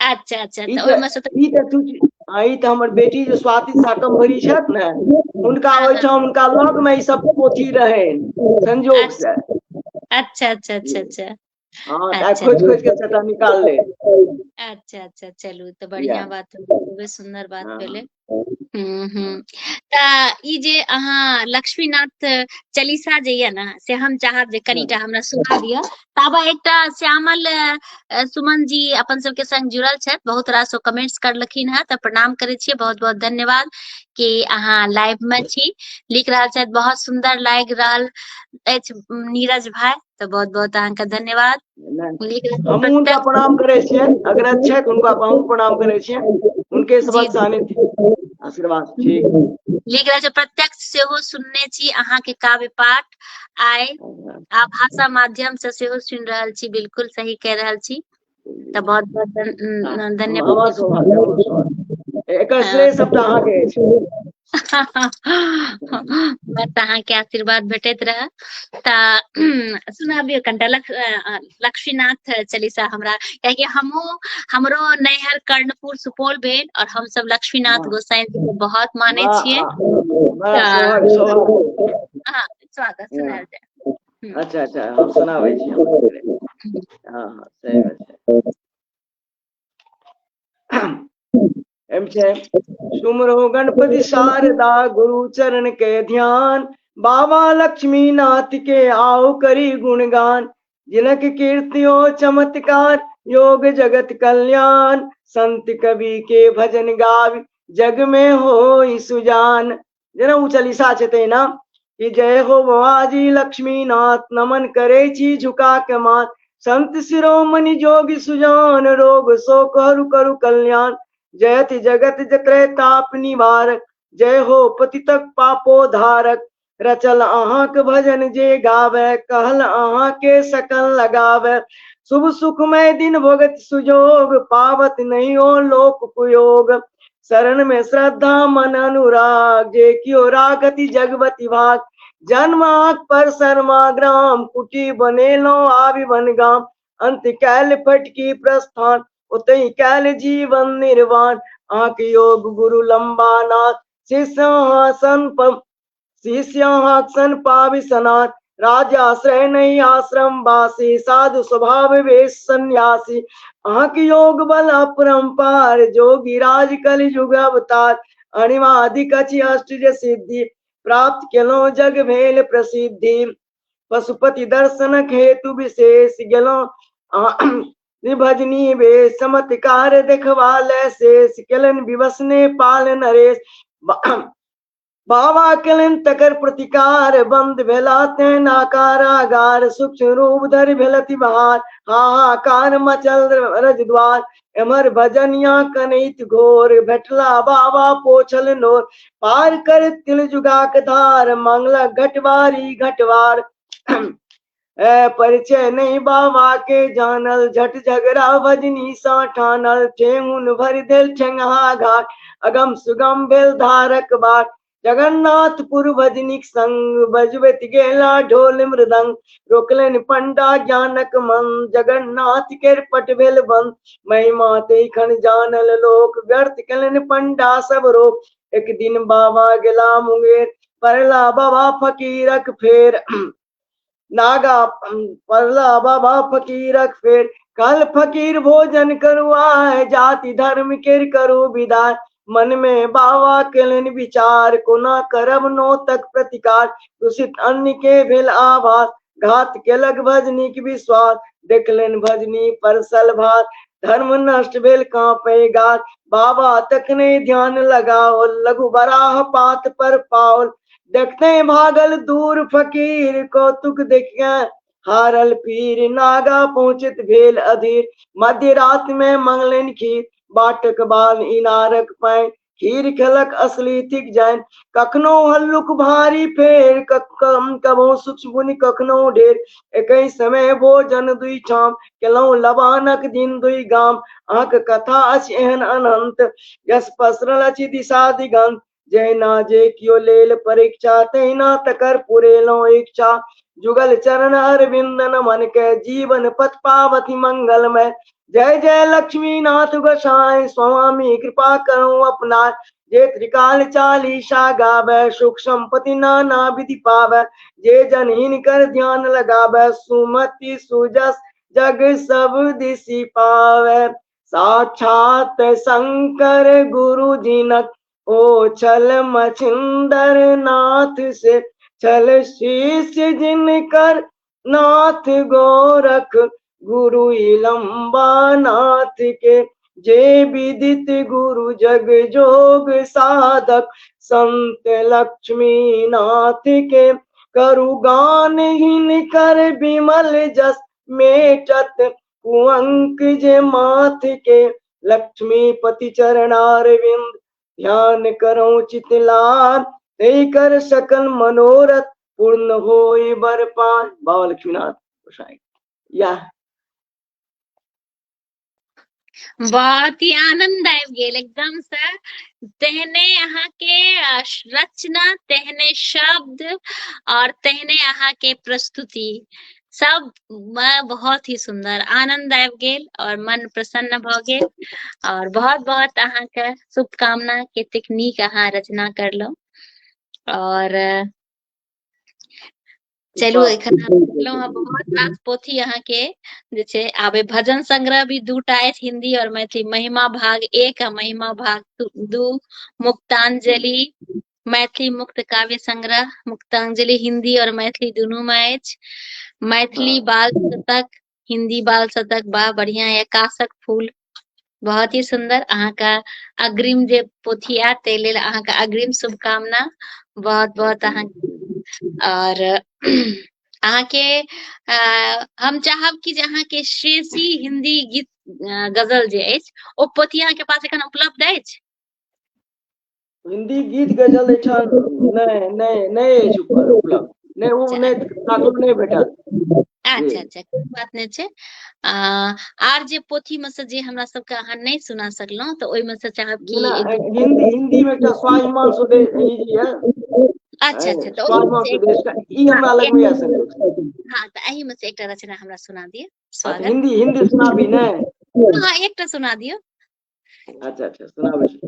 अच्छा, ओहिमे से ई त हमर बेटी जो स्वाति शाकम्भरी छथि ने, हुनका ओहिठाम हुनका लग में ई सब पोथी रहे संजोग से। अच्छा। हाँ, खोज के सटा निकाल ले। अच्छा, चलू तो बढ़िया बात, सुंदर बात भेले। ई जे अहाँ लक्ष्मीनाथ चालीसा जे ये ना, से हम चाहब जे कनीटा हमरा सुना दिया। ताबा एकटा श्यामल सुमन जी अपन सबके संग जुड़ल छथि, बहुत रास कमेंट्स करलखिन है, त प्रणाम करे छियै, बहुत बहुत धन्यवाद कि अहाँ लाइव में छी। लिख रहल छथि बहुत सुंदर लागि रहल अछि नीरज भाई, तो बहुत बहुत अहाँके धन्यवाद। हम उनका प्रणाम करे छियै, अगर अच्छा उनका हम प्रणाम करे छियै, उनके सबक सानिध्य आशीर्वाद। ठीक लिख रहे छै प्रत्यक्ष सेहो सुनने छी अहाँ के काव्य पाठ, आइ आ भाषा माध्यम से सेहो सुन रहल छी। बिल्कुल सही कह रहल छी, तो बहुत बहुत धन्यवाद। एकर श्रेय सबटा अहाँ के अछि। बस अहाँ के आशीर्वाद भेटैत रहे। त सुनाबियो कनिटा लक्ष्मीनाथ चालीसा हमरा, कियाकि हमरो नैहर कर्णपुर सुपौल भेल, और हम सब लक्ष्मीनाथ गोसाई जी के बहुत माने छियै। स्वागत सुनायल जाय। अच्छा हम सुनाबै छी। हाँ सही बात है। सुमरो गणपति शारदा गुरु चरण के ध्यान, बाबा लक्ष्मी नाथ के आओ करी गुणगान, जिनक कीर्तियो चमत्कार योग जगत कल्याण, संत कवि के भजन गावी जग में हो सुजान। जेना उ चालीसा छै ना कि जय हो बाबाजी लक्ष्मी नाथ, नमन करे छी झुका के मान, संत शिरोमणि जोगी सुजान, रोग शोक हरु करु कल्याण, जयति जगत जय ताप निवारक, जय हो पतितक पापो धारक, रचल अहाँक भजन जे गावे, कहल अहाँ के सकल लगावे। शुभ सुखमय दिन भोगत सुजोग, पावत नहीं हो लोक कुयोग। शरण में श्रद्धा मन अनुराग, जे कियो रागति जगवती भाग। जन्म आंख पर शर्मा ग्राम, कुटी बनेलो आबि बन गाम। अंत कैल फटकी प्रस्थान, उतई कैल जीवन निर्वाण। आंख योग गुरु लंबा नाथ, शिष्यासन पावि सनात। राजाश्रय नहीं आश्रम वासी, साधु स्वभाव वेश सन्यासी। आंख योग बल अपरंपार, जोगी राज कल युग अवतार। अणिमादि कछि अष्ट सिद्धि, प्राप्त केलो जग भेल प्रसिद्धि। पशुपति दर्शन हेतु विशेष, गेलो भजनी वे चमत्कार देखवाले शेष। केलन विवश ने पाल नरेश, बाबा केलन तकर प्रतिकार। बंद भेला ते नाकारागार, सूक्ष्म रूप धरि भेलति बहार। हाहाकार मचल रजद्वार, एमर भजनिया कनैत घोर। भेटला बाबा पोछल नोर, पार कर तिल जुगाक धार। मंगला घटवारी घटवार, परिचय नहीं बाबा के जानल। झट झगड़ा भजनी सा ठानल, ठेंगुन भर दिल ठेंगहा घाट। अगम सुगम भेल धारक बाट, जगन्नाथपुर भजनिक संग। बजबत गेला ढोल मृदंग, रोकलन पंडा ज्ञानक मन। जगन्नाथ के पट भेल बंद, महिमा ते खन जानल लोक। व्यर्थ कलन पंडा सब रोक, एक दिन बाबा गेला मुंगेर। परला बाबा फकीरक फेर, नागा परला बाबा फकीरक फेर। कल फकीर भोजन करू आए, जाति धर्म केर करू विदाय। मन में बाबा केलन विचार, कोना करब नो तक प्रतिकार। दूषित अन्न के भेल आभास, घात केलक भजनीक विश्वास। देखलन भजनी परसल भात, धर्म नष्ट भेल कांपे गात। बाबा तकने ध्यान लगाओ, लघु बराह पात पर पाओल। देखते भागल दूर फकीर, कौतुक देखिए हारल पीर। नागा पहुंचित भेल अधीर, मध्य रात में मंगलन खीर। बाटक बाल इनारक पैं, खीर खेलक असली थिक जान। कखनो हल्लुक भारी फेर, कबो सूक्ष्म बुनि कखनो ढेर। एकई समय भोजन दुई ठाम, केलौं लबानक दिन दुई गाम। अहाँक कथा अछि एहन अनंत, यस पसरल अछि दिशा दिगंत। जैना जे कियो लेल परीक्षा, तैना तकर पुरेलो इच्छा। जुगल चरण अरविंदन मन के, जीवन पथ पावती मंगलमय। जय जय लक्ष्मी नाथ गोसाई, स्वामी कृपा करो अपना। जे त्रिकाल चालीसा गावे, सुख संपत्ति नाना विधि पावे। जे जनहीन कर ध्यान लगावे, सुमति सुजस जग सब दिशि पावे। साक्षात शंकर गुरु जिनक, ओ छल मछिंदर नाथ से। छल शीश जिनकर नाथ गोरख, गुरु लंबा नाथ के। जे विदित गुरु जग जोग साधक, संत लक्ष्मी नाथ के। करु गान हिनकर विमल जस, मेटत कुअंक जे माथ के। लक्ष्मी पति चरणारविंद, ध्यान करो चित लाल। ते कर सकल मनोरथ, पूर्ण होई बर पान। बाबा लक्ष्मीनाथ गोसाई। या बहुत ही आनंद आबि गेल एकदम से। तेहने अहाँ के रचना, तेहने शब्द और तेहने अहाँ के प्रस्तुति सब बहुत ही सुंदर, आनंद आबि गेल और मन प्रसन्न भ गेल। और बहुत बहुत अहाँ के शुभकामना, कतेक नीक अहाँ रचना करलहुँ। और चलू एखन हम देखलहुँ हँ बहुत रास पोथी अहाँ के जे छै आबे। भजन संग्रह भी दूटा अछि, हिंदी और मैथिली। महिमा भाग 1 आ महिमा भाग 2। मुक्तांजलि मैथिली मुक्त काव्य संग्रह, मुक्तांजलि हिंदी और मैथिली दुनू में अछि। मैथिली बाल शतक, हिंदी बाल शतक, बा बढ़िया है। कासक फूल, बहुत ही सुंदर। अहाँ का अग्रिम जे पोथी आयत ताहि लेल अहाँ का अग्रिम शुभकामना। बहुत बहुत अहाँ और अहाँ के हम चाहब कि जे अहाँ के श्रेयसी हिंदी गीत गजल जे अछि, ओ पोथी अहाँ के पास एखन उपलब्ध अछि? हिंदी गीत गजल एठाम नहीं नहीं नहीं अछि उपलब्ध नहीं वो अच्छा नहीं ताकलो नहीं भेटल जी अच्छा अच्छा कोई बात नहीं छै आर जे पोथी में से जे हमरा सबके अहाँ नहीं सुना सकलौं तो ओइ में से चाहब कि जेना एक दू हिंदी में एकटा स्वाभिमान स्वदेश ई जे अच्छा अच्छा है तो ओहि में स्वाभिमान से स्वदेश का ई हाँ हमरा लग में यऽ संयोग हाँ तो एही में से एकटा रचना हमरा सुना दिय अच्छा स्वागत हिंदी हिंदी सुनाबी नहीं हाँ एकटा सुना दियो अच्छा अच्छा सुनाबै छी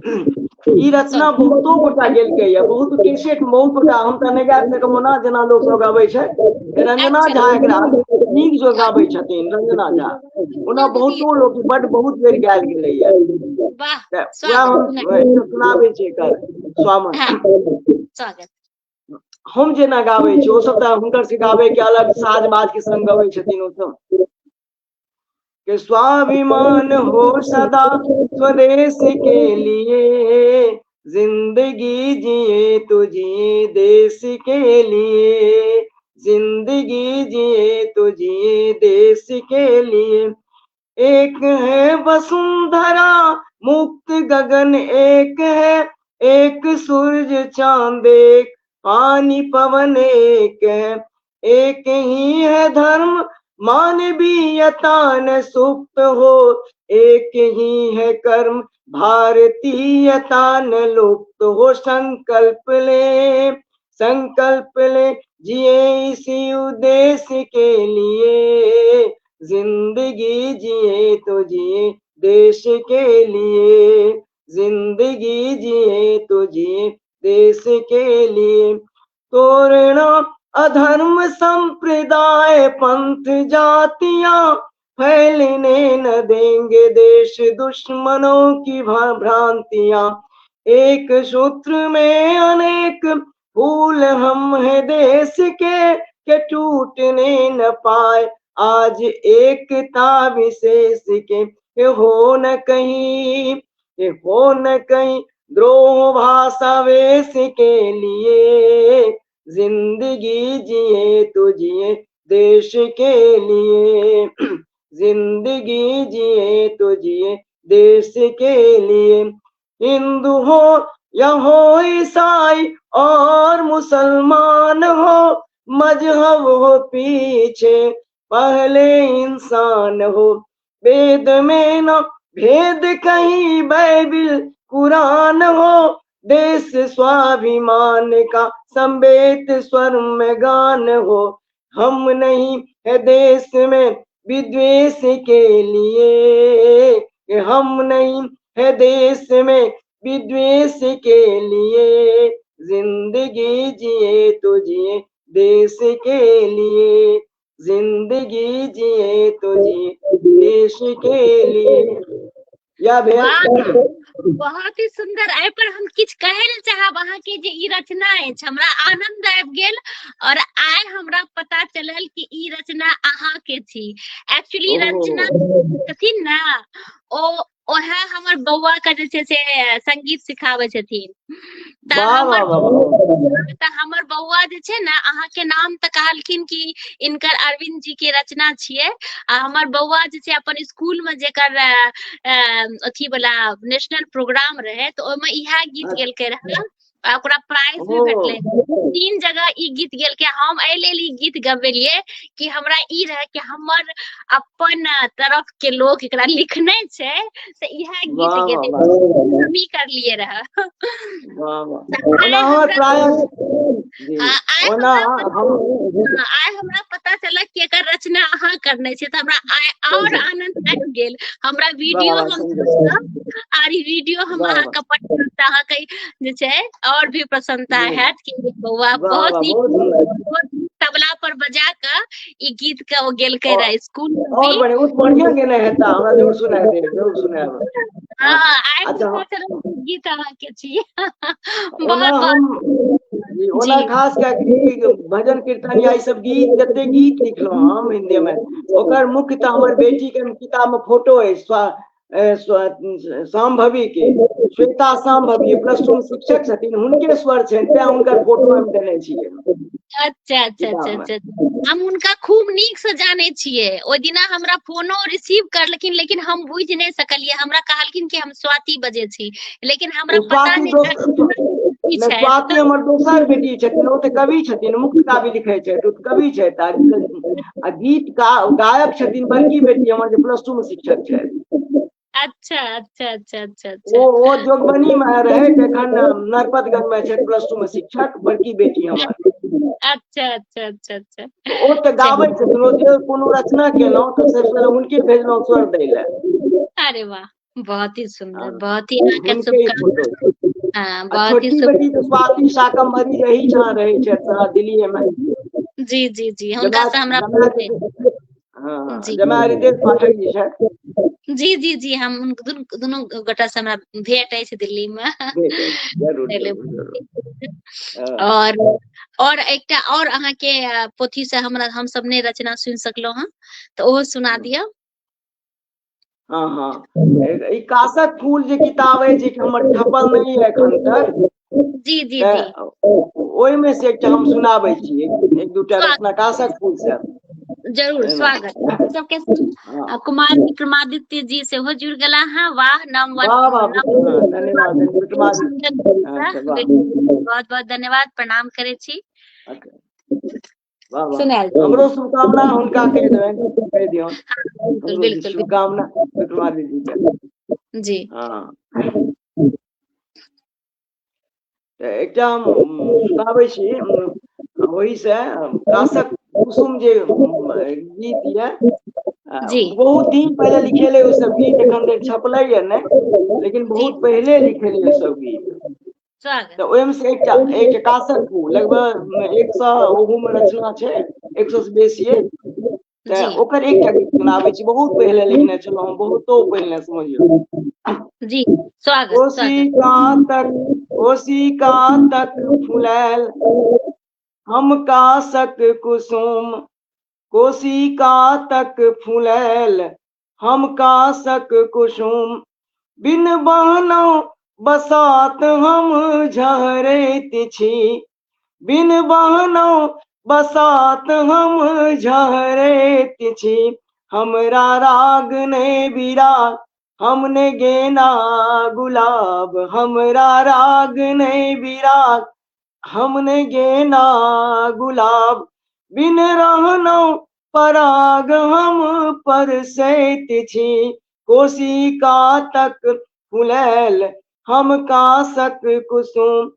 ई रचना स्वागत बहुतो गोटा गेलकै या बहुत कैसेट में बहुत गोटा हम तऽ नहीं गाबि सकब ओना जेना लोक सब गबै छै रंजना अच्छा झा एकरा नीक जो गाबै छथिन रंजना झा ओना बिल्कुल दीदी बहुतो लोक बड बहुत बेर गायल गेलैया वाह तऽ वएह स्वागत हम एकटा सुनाबै छी एकर स्वामन हाँ स्वागत हम जेना गाबै छी ओ सब तऽ हुनकर से गाबै के अलग साज बाज के संग गबै छथिन ओ सब कि स्वाभिमान हो सदा स्वदेश के लिए जिंदगी जिए तो जिए देश के लिए जिंदगी जिए तो जिए देश के लिए एक है वसुंधरा मुक्त गगन एक है एक सूरज चांद एक पानी पवन एक है एक ही है धर्म मानवीयता न सुप्त हो एक ही है कर्म भारतीयता न लुप्त हो संकल्प ले जिए इसी उद्देश्य के लिए जिंदगी जिए तो जिए देश के लिए जिंदगी जिए तो जिए देश के लिए तोड़ना अधर्म संप्रदाय पंथ जातियां फैलने न देंगे देश दुश्मनों की भ्रांतियां एक सूत्र में अनेक फूल हम है देश के टूटने न पाए आज एकता विशेष के हो न कहीं हो न कहीं द्रोह भाषा वेश के लिए जिंदगी जिए तो जिए देश के लिए जिंदगी जिए तो जिए देश के लिए हिंदू हो या हो ईसाई और मुसलमान हो मजहब हो पीछे पहले इंसान हो वेद में न भेद कहीं बाइबिल कुरान हो देश स्वाभिमान का संवेद स्वर में गान हो हम नहीं है देश में विद्वेष के लिए हम नहीं है देश में विद्वेष के लिए जिंदगी जिए तो जिए देश के लिए जिंदगी जिए तो जिए देश के लिए या भेल बहुत ही सुंदर एहि पर हम किछ कहै ले चाहब अहाँ के जे ई रचना अछि हमरा आनंद आबि गेल और आइ हमरा पता चलल कि ई रचना अहाँ के छी एक्चुअली रचना छथिन ना ओ ओहे हमर बौआ के जे छै से संगीत सिखाबै छथिन त हमर बौआ जे छै ने अहाँ के नाम त कहलखिन कि इनकर अरविंद जी के रचना छियै आ हमर बौआ जे छै अपन स्कूल में जेकर अथी वाला नेशनल प्रोग्राम रहे तो ओमे इहा गीत गेलकै रहे ओकरा प्राइज भी भेटले 3 जगह ई गीत गेलकै हम एहि लेल ई गीत गवेलिए कि हमरा ई रहे कि हमर अपन तरफ के लोग एकरा लिखने छै से इहा गीत गेते हम ही कर लिए रहे आइ हमरा पता चला कि एकर रचना अहाँ करने छै त हमरा और आनंद आबि गेल हमरा वीडियो हम आर ई वीडियो हम अहाँ के पठाएब त अहाँ के जे छै और भी प्रसन्नता हैत कि बौआ बहुत नीक तबला पर बजा के ई गीत के ओ गेलकै रहे स्कूल में और बढ़िया गेने हेता हमरा जरूर सुनाएब हां आइ पता चलल गीत अहाँ के छी बहुत ओना खास के भजन कीर्तन या सब गीत जते गीत लिखलो हम हिंदी में ओकर मुख्यतः हमर बेटी के किताब में फोटो है शाम्भवी के श्वेता शाम्भवी प्लस 2 शिक्षक छथिन हुनके स्वर छनि तें हुनकर फोटो हम देने छियै अच्छा अच्छा अच्छा किताब में। अच्छा हम उनका खूब नीक से जाने छियै। ओइ दिना हमरा फोनो रिसीव करलखिन, लेकिन हम बुझ नहीं सकलियै। हमरा कहलखिन कि हम स्वाति बजे छी, लेकिन हमरा ओ पता स्वाति नहीं दोस्त छल कि हुनकर की ने स्वाति छथि। हमर दोसर बेटी छथिन, ओ तऽ कवि छथिन, मुक्त काव्य लिखै छथि, ओ तऽ कवि छथि। आ गीत गायक छथिन बड़की बेटी हमर, जे प्लस 2 में शिक्षक छथि। अच्छा अच्छा अच्छा अच्छा अच्छा ओ जोगबनी में रहैत, एखन नरपतगंज में छथि प्लस 2 में शिक्षक, बड़की बेटी हमर। अच्छा अच्छा अच्छा अच्छा ओ तऽ गाबै चलिए। छथिन, ओ जे कोनो रचना केलहुँ तऽ सबसे पहिले हुनके भेजलहुँ स्वर दै लए। अरे वाह, बहुत ही सुंदर, हाँ, बहुत ही अहाँके हुनके ही फोटो शुभकामना। छै। हाँ, आ बहुत ही छोटकी शुभ। बेटी तऽ स्वाति शाकम्भरी रही जहाँ रहै छथि दिल्लीए में। जी जी जी हुनका से हमरा जमाय हाँ, जी जमाय रितेश पाठक जी छथि। जी जी जी हम उन दुनू गोटा से हमरा भेंट अछि दिल्ली में। जरूर जरूर जरूर। हाँ, और एकटा और अहाँके पोथी से हमरा हम सब ने रचना सुनि सकलहुं हँ, तऽ ओहो सुना दिअ। हाँ हाँ, ई कासक फूल जे किताब अछि कि हमर छपल नहीं है एखन तक, जी जी जी ओहिमे से एकटा हम सुनाबै छी, एक दूटा रचना स्वागत, कासक फूल से। जरूर है ना? स्वागत। सबके हाँ, कुमार विक्रमादित्य जी सेहो जुड़ गेला हैं। वाह, वाह वाह, हाँ, धन्यवाद बहुत विक्रमादित्य। सुंदर। अच्छा वाह, बहुत बहुत धन्यवाद, प्रणाम करे छी। अच्छा वाह वाह, सुनायल हमरो शुभकामना हुनका कहि देबनि, कहि दियौन बिल्कुल हमरो बिल्कुल शुभकामना विक्रमादित्य जी के। बिल्कुल जी हाँ, तऽ एकटा हम सुनाबै छी, वही से कासक कुसुम जे गीत ये, जी बहुत दिन पहले लिखेले ओ सब गीत, एखन तक छपलै या नहीं, लेकिन जी बहुत पहले लिखेले ओ सब गीत। स्वागत। तऽ ओहिमे से एकटा कासक फूल लगभग 100 ओहू में रचना छै, 100 से बेसी। तऽ जी ओकर एकटा गीत सुनाबै छी, बहुत पहिले लिखने छलहुँ हम, बहुतो पहिले समझियौ। जी स्वागत स्वागत। कोशिका तक, कोशिका तक फुलैल हम कासक कुसुम, कोशिका तक फुलैल हम कासक कुसुम, बिन बहनौ बसात हम झरैत छी, बिन बहनौ बसात हम झरैत छी, हमरा राग ने बिराग, हम ने गेना गुलाब, हमरा राग ने बिराग, हम ने गेना गुलाब, बिन रहनौ पराग हम परसैत छी, कोशिका तक फुलैल हम कासक कुसुम,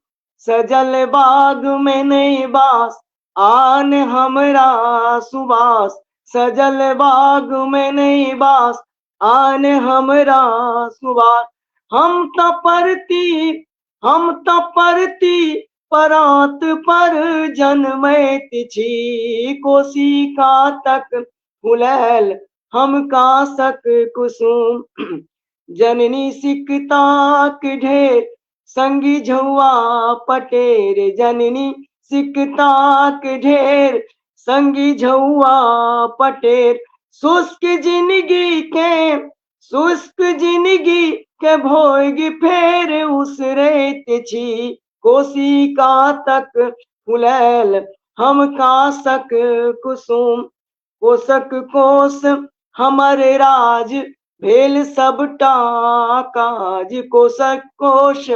सजल बाग में नहीं बास आन हमरा सुबास, सजल बाग में नहीं बास आन हमरा सुबास, हम त परती, हम त परती परात पर जनमैत छी, कोशिका तक फुलैल हम कासक कुसुम, जननी सिकताक ढेर संगी झौआ पटेर, जननी सिकताक ढेर संगी झौआ पटेर, शुष्क जिंदगी के, शुष्क जिंदगी के भोग फेर उसरैत छी, कोशिका तक फुलैल हम कासक कुसुम, कोशक कोश हमर राज भेल सबटा काज, कोशक कोश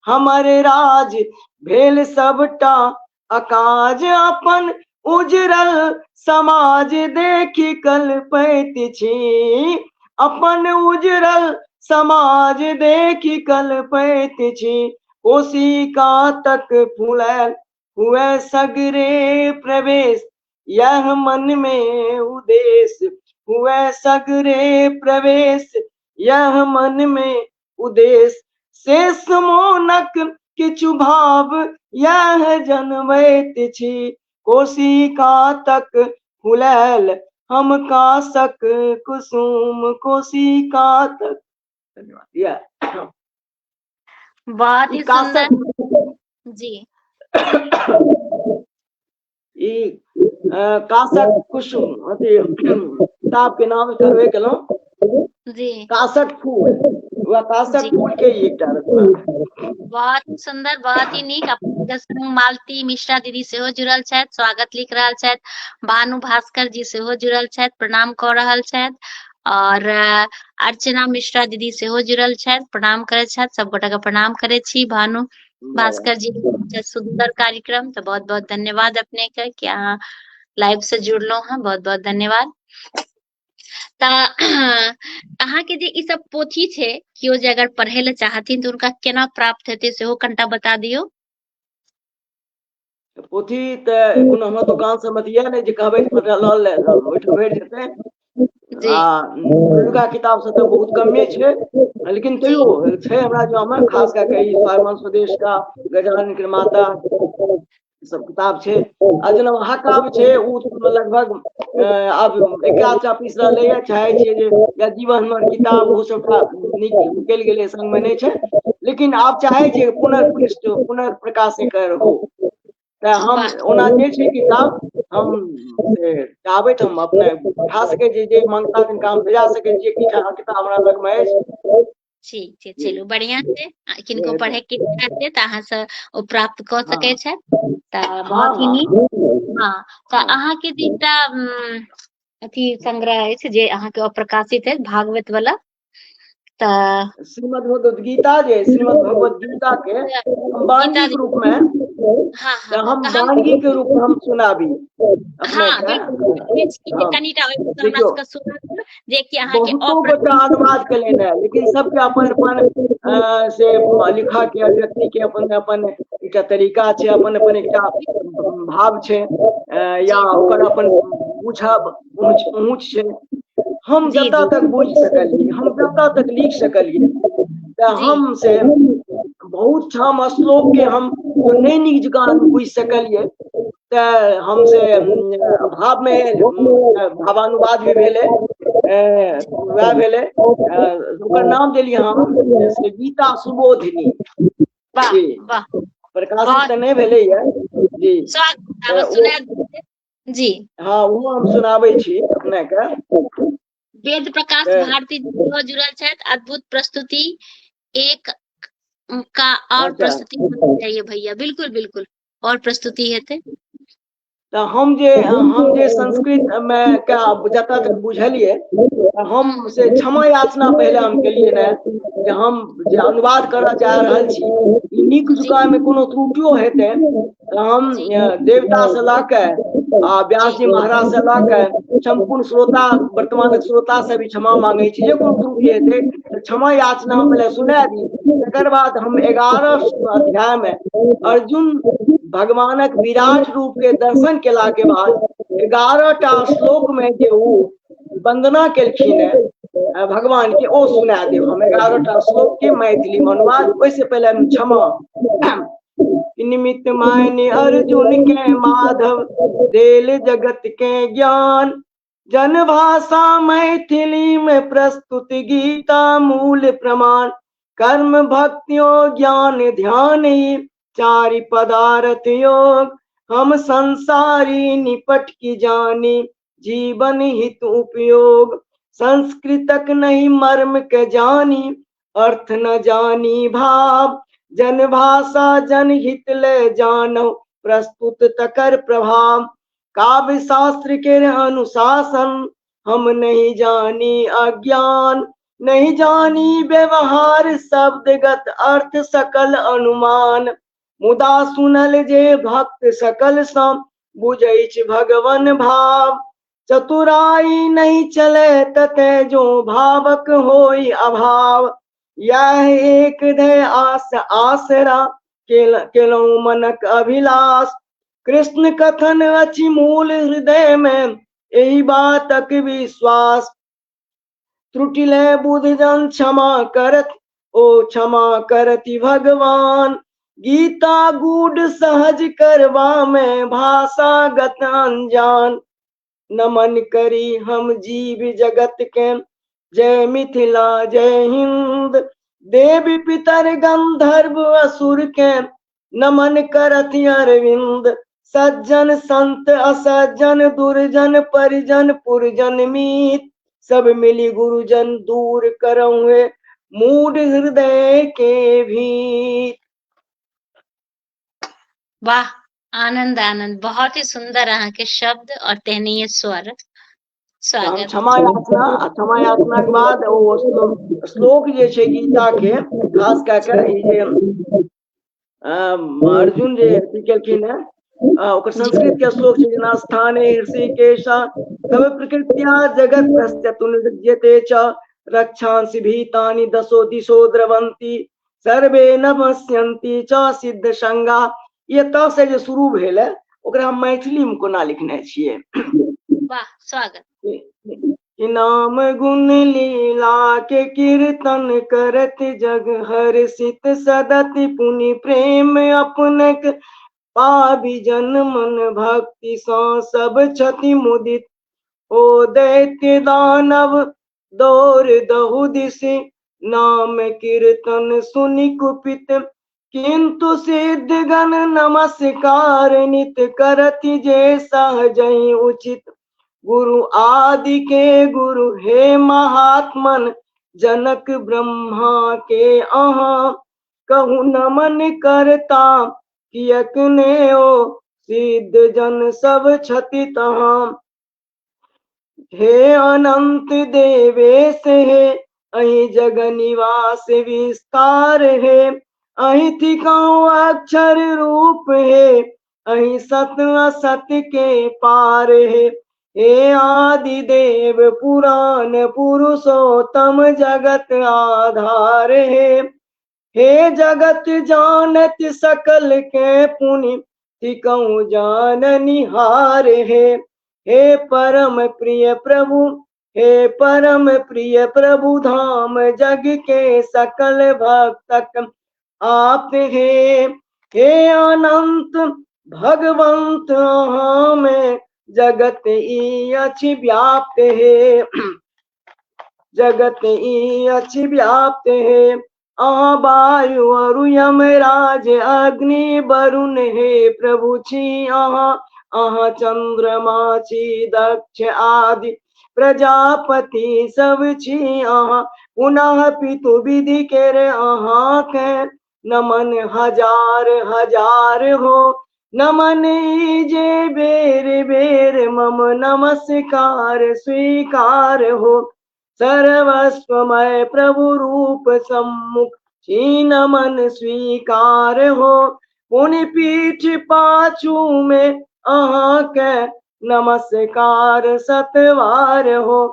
हमर राज भेल सबटा अकाज, अपन उजरल समाज देखि कल्पैत छी, अपन उजरल समाज देखि कल्पैत छी, कोशिका तक फुलैल हुए सगरे प्रवेश, यह मन में उदेश, हुए सगरे प्रवेश यह मन में उदेश, शेष मोनक किछु भाव यह जनमैत छी, कोशिका तक फुलैल हम कासक कुसुम, कोशिका तक। धन्यवाद। बहुत ही सुंदर जी। ई कासक कुसुम अथी किताब के नाम कहबे केलहुँ, जी कासक फूल, वह कासक जी फूल के ही एकटा रचना है। बहुत ही सुंदर, बहुत ही नीक। संगे संग मालती मिश्रा दीदी सेहो जुड़ल छथि, स्वागत लिख रहल छथि। भानु भास्कर जी सेहो जुड़ल छथि, प्रणाम कऽ रहल छथि। और अर्चना मिश्रा दीदी सेहो जुड़ल छथि, प्रणाम करैत छथि। सब गोटा के प्रणाम करै छी। भानु भास्कर जी सुंदर कार्यक्रम, तो बहुत बहुत धन्यवाद अपने के कि अहाँ लाइव से जुड़लौ हैं, बहुत बहुत धन्यवाद। अहाँ के जे ई सब पोथी छै, केओ जे अगर पढ़े ले चाहथिन तो उनका केना प्राप्त हेतै सेहो कनिटा बता दियौ। पोथी तऽ कोनो हमर दुकान से मत ये नै जे कहबै लऽ ले ओहिठाम भेट जेतै। जी पहिलुका किताब सब तऽ बहुत कमे छै, लेकिन जी तैयो छै हमरा गाँवमे, खास कऽ के ई स्वाभिमान स्वदेश का, गजानन के माता, सब किताब छै। आ जेना महाकाव्य छै उ लगभग आब एकाध पीस रहलैए, चाहे छियै जे या जीवन हमर किताब ओ सबटा निकलि गेलै, संग में नहि छै, लेकिन आब चाहे छियै पुनर्प्रकाश एकर हो। तऽ हम वाह ओना जे छै किताब हम चाहबै तऽ हम अपने पठा सकै छी, जे मांगता तिनका हम भेजा सकै छियै कि किताब हमरा लग में अछि। ठीक छै, जी चलू बढ़िया छै। किनको हेतै। पढ़े के इच्छा छै तऽ अहाँ से ओ प्राप्त कऽ हाँ सकै छथि, तऽ हाँ बहुत ही हाँ नीक। हाँ तऽ हाँ अहाँ के जे एकटा अथी संग्रह अछि जे अहाँ के अप्रकाशित अछि भागवत वाला, तऽ श्रीमद् भगवद गीता जे श्रीमद् भगवद गीता के हम गीता वांगिक जी रूप में, हाँ हाँ तऽ हम तऽ वांगी के रूप में हम सुनाबी अपने हाँ के। बिल्कुल, हम कनिटा ओहि पर हमरा देखियौ सबके सुना दियौ, जे कि अहाँ के बहुतो गोटा अप्रकाशित। अनुवाद केलनि हैं, लेकिन सबके अपन अपन से लिखा के, अभिव्यक्ति के अपन अपन एकटा तरीका छै, अपन अपन एकटा भाव छै, या जी ओकर अपन बुझब पहुँच छै। हम जी जतऽ जी तक बुझि सकलियै, हम जतऽ तक लिख सकलियै, तऽ जी हम से बहुत ठाम श्लोक के हम जो नहीं नीक जकाँ बुझि सकलियै, तऽ हम से भाव में भावानुवाद भी भेलै। वएह भेलै, ओकर नाम देलियै हम से गीता सुबोधिनी वाह जी। वाह प्रकाशित बहुत तऽ नहि भेलैया जी, स्वागत, तऽ अहाँ ओ सुना दीजिए। जी हाँ ओहो हम सुनाबै छी अपने के। वेद प्रकाश तऽ भारती जी सेहो जुड़ल छथि, अद्भुत प्रस्तुति, एक का और अच्छा प्रस्तुति होनी चाहिए भैया, बिल्कुल बिल्कुल और प्रस्तुति हेतै। तऽ हम जे संस्कृत में जतऽ तक बुझलियै, हम से क्षमा याचना पहिले हम केलियै ने, जे हम जे अनुवाद करऽ जा रहल छी, ई नीक जी जकाँ में कोनो त्रुटियो हेतै तऽ हम जी देवता से लऽ के आ व्यास जी जी महाराज से लऽ के संपूर्ण श्रोता, वर्तमान श्रोता से भी क्षमा मांगे छी, जे कोनो त्रुटि हेतै तऽ क्षमा याचना हम पहिले सुना दी। तकर बाद हम 11 अध्याय में अर्जुन भगवानक विराट रूप के दर्शन केला के बाद 11टा श्लोक में जे ओ वंदना केलखिन है भगवान के, ओ सुना देब हम 11टा श्लोक के मैथिली में अनुवाद। ओहिसे पहले हम क्षमा निमित्त मायने अर्जुन के माधव देल जगत के ज्ञान, जन भाषा मैथिली में प्रस्तुत गीता मूल प्रमाण, कर्म भक्तियों ज्ञान ध्यान चारि पदार्थ योग, हम संसारी निपट की जानी जीवन हित उपयोग, संस्कृतक नहीं मर्म के जानी अर्थ न जानी भाव, जन भाषा जन हित ले जानो प्रस्तुत तकर प्रभाव, काव्य शास्त्र के अनुशासन हम नहीं जानी अज्ञान, नहीं जानी व्यवहार शब्दगत अर्थ सकल अनुमान, मुदा सुनल जे भक्त सकल सम बुझै भगवन भाव, चतुराई नहीं चले तते जो भावक होई अभाव, यह एक दय आसरा केलऊ मनक अभिलाष, कृष्ण कथन अछि मूल हृदय में यही बातक विश्वास, त्रुटि ले बुध जन क्षमा करत ओ क्षमा करति भगवान, गीता गूढ़ सहज करवा में भाषागत अनजान, नमन करी हम जीव जगत के जय मिथिला जय हिंद, देवी पितर गंधर्व असुर के नमन करति अरविंद, सज्जन संत असज्जन दुर्जन परिजन पुरजन मीत, सब मिली गुरुजन दूर करौए मूढ़ हृदय के भीत। वाह, आनंद आनंद, बहुत ही सुंदर अहाँ के शब्द और तेहनीय स्वर। हम स्वागत। क्षमा याचना के बाद वो श्लोक जे छै गीता के, खास कऽ के ई जे अर्जुन जे अथी केलखिन है, ओकर जी संस्कृत के श्लोक छै, जेना स्थाने ऋषिकेश तव प्रकृत्या जगत नश्यतु निरुध्यते च रक्षांसि भीतानि दशो दिशो द्रवंती सर्वे नमस्यन्ति च सिद्ध संगा। ये त से जे शुरू भेल है, ओकरा हम मैथिली में कोना लिखने छियै। वाह, स्वागत। कि नाम गुण लीला के कीर्तन करत जग हर्षित सदति पुनि प्रेम अपनक पाबि जन मन भक्ति सो सब क्षति मुदित ओ दैत्य दानव दौर दहु दिशि नाम कीर्तन सुनि कुपित किंतु सिद्ध गण नमस्कार नित करति जे सहजहि उचित गुरु आदि के गुरु हे महात्मन जनक ब्रह्मा के अहाँ कहु नमन करता कियक ने ओ सिद्ध जन सब क्षति तहाँ हे अनंत देवेश हे अहि जग निवास विस्तार है अहि थिकाऊ अक्षर रूप है अहि सत असत के पार है हे आदि देव पुराण पुरुषोत्तम जगत आधार है हे जगत जानत सकल के पुनि थिकऊ जान निहार है हे परम प्रिय प्रभु हे परम प्रिय प्रभु धाम जग के सकल भक्तक आप हे अनंत भगवंत हमें जगत ई अछि व्याप्त है जगत ई अछि व्याप्त है वायु और यमराज अग्नि वरुण हे प्रभु छी अहाँ चंद्रमा छी दक्ष आदि प्रजापति सब छी अहाँ पुनः पितु विधि के अहाँ के नमन हजार हजार हो नमन जे बेर बेर मम नमस्कार स्वीकार हो सर्वस्वमय प्रभु रूप सम्मुख छी नमन स्वीकार हो पुनि पीठ पाछू में अहाँ के नमस्कार सतवार हो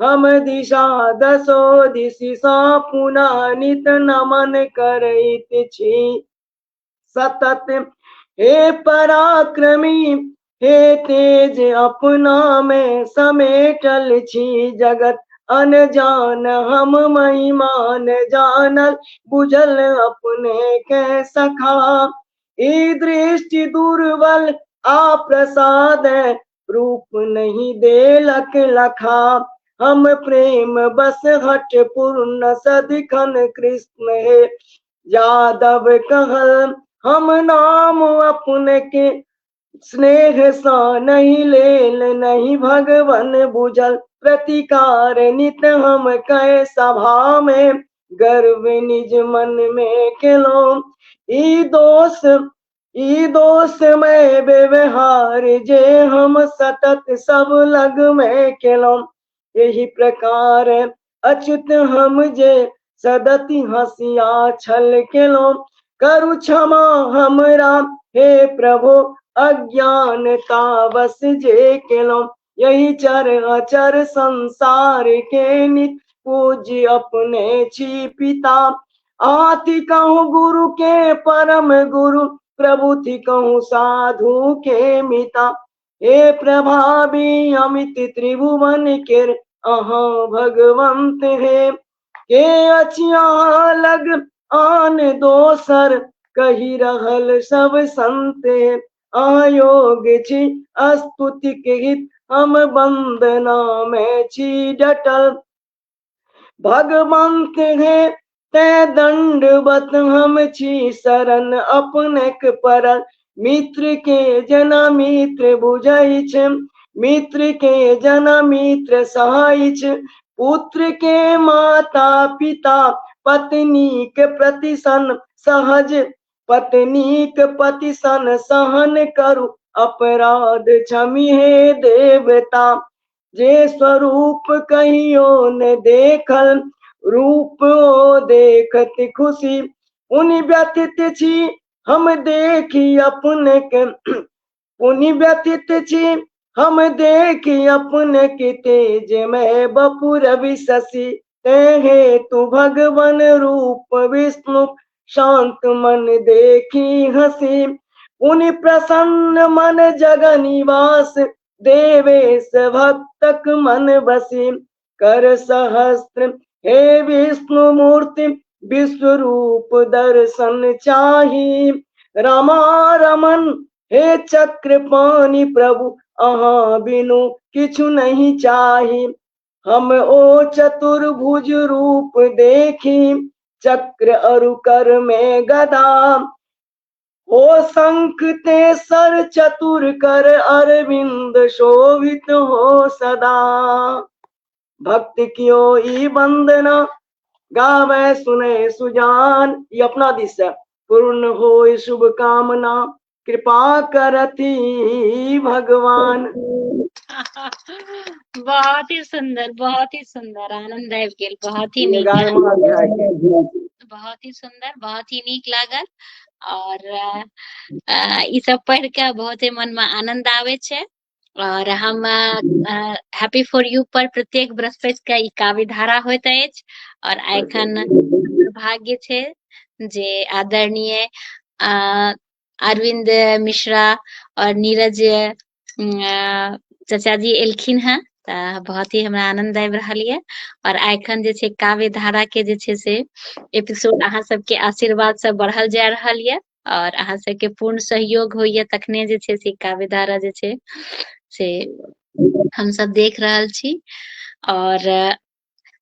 हम दिशा दसो दिशि सा पुनः नित नमन करैत छी सतत हे पराक्रमी हे तेज अपना में समेटल छी जगत अनजान हम महिमान जानल बुझल अपने के सखा ई दृष्टि दुर्बल आ प्रसाद रूप नहीं देलक लखा हम प्रेम बस हट पूर्ण सदिखन कृष्ण है यादव कहल हम नाम अपने के स्नेह सा नहीं लेल नहीं भगवन बुझल प्रतिकार नित हम कह सभा में गर्व निज मन में केलो ई दोष में व्यवहार जे हम सतत सब लग में केलो यही प्रकार अच्युत हम जे सदति हसिया छल केलो करु क्षमा हमरा हे प्रभु अज्ञानता बस जे केलो यही चर अचर संसार के नित पूज्य अपने छी पिता आति कहूँ गुरु के परम गुरु प्रभु थी कहूँ साधु के मिता हे प्रभावी अमित त्रिभुवन के अहाँ भगवंत है के अचिया लग आन दोसर कही रहल सब संत आयोग छी स्तुति के हित हम वंदना में छी डटल भगवंत है ते दंडवत हम छी शरण अपने परल मित्र के जना मित्र बुझै छै मित्र के जना मित्र सहाय छै पुत्र के माता पिता पत्नी के प्रति सन सहज पत्नी के पति सन सहन करु अपराध क्षमी हे देवता। जे स्वरूप कहियो न देखल रूप ओ देखत खुशी। उनि व्यथित छी हम देखी अपने के उनि व्यथित छी हम देखी अपने के तेज में बपुर विशसी। हे तू भगवन रूप विष्णु शांत मन देखी हसी। उनि प्रसन्न मन जग निवास देवेश भक्तक मन बसी। कर सहस्त्र हे विष्णु मूर्ति विश्व रूप दर्शन चाही। रामा रमन हे चक्रपाणि प्रभु अहाँ बिनु किछु नहीं चाही। हम ओ चतुर्भुज रूप देखी चक्र अरु कर में गदा। ओ शंख ते सर चतुर कर अरविंद शोभित हो सदा। भक्ति कियो ई वंदना गावे सुने सुजान। ये अपना दिस है। पूर्ण हो शुभ कामना कृपा करती भगवान। बहुत ही सुंदर आनंद आबि गेल। बहुत ही ये नीक 11वां अध्याय के। बहुत ही सुंदर, बहुत ही नीक लागल। और ई सब पढ़ के बहुत ही मन में आनंद आवे छे। और हम हैप्पी फॉर यू पर प्रत्येक बृहस्पति के ई काव्य धारा होइत अछि। और एखन भाग्य छे जे आदरणीय अरविंद मिश्रा और नीरज चाचा जी एलखिन हैं। बहुत ही हमरा आनंद आबि रहल ये। और एखन जे छे काव्य धारा के जे छे से एपिसोड अहाँ सबके आशीर्वाद से बढ़ल जा रहल ये। और अहाँ सबके पूर्ण सहयोग होइए तखने जे छे से काव्य धारा जे छे से हम सब देख रहल छी। और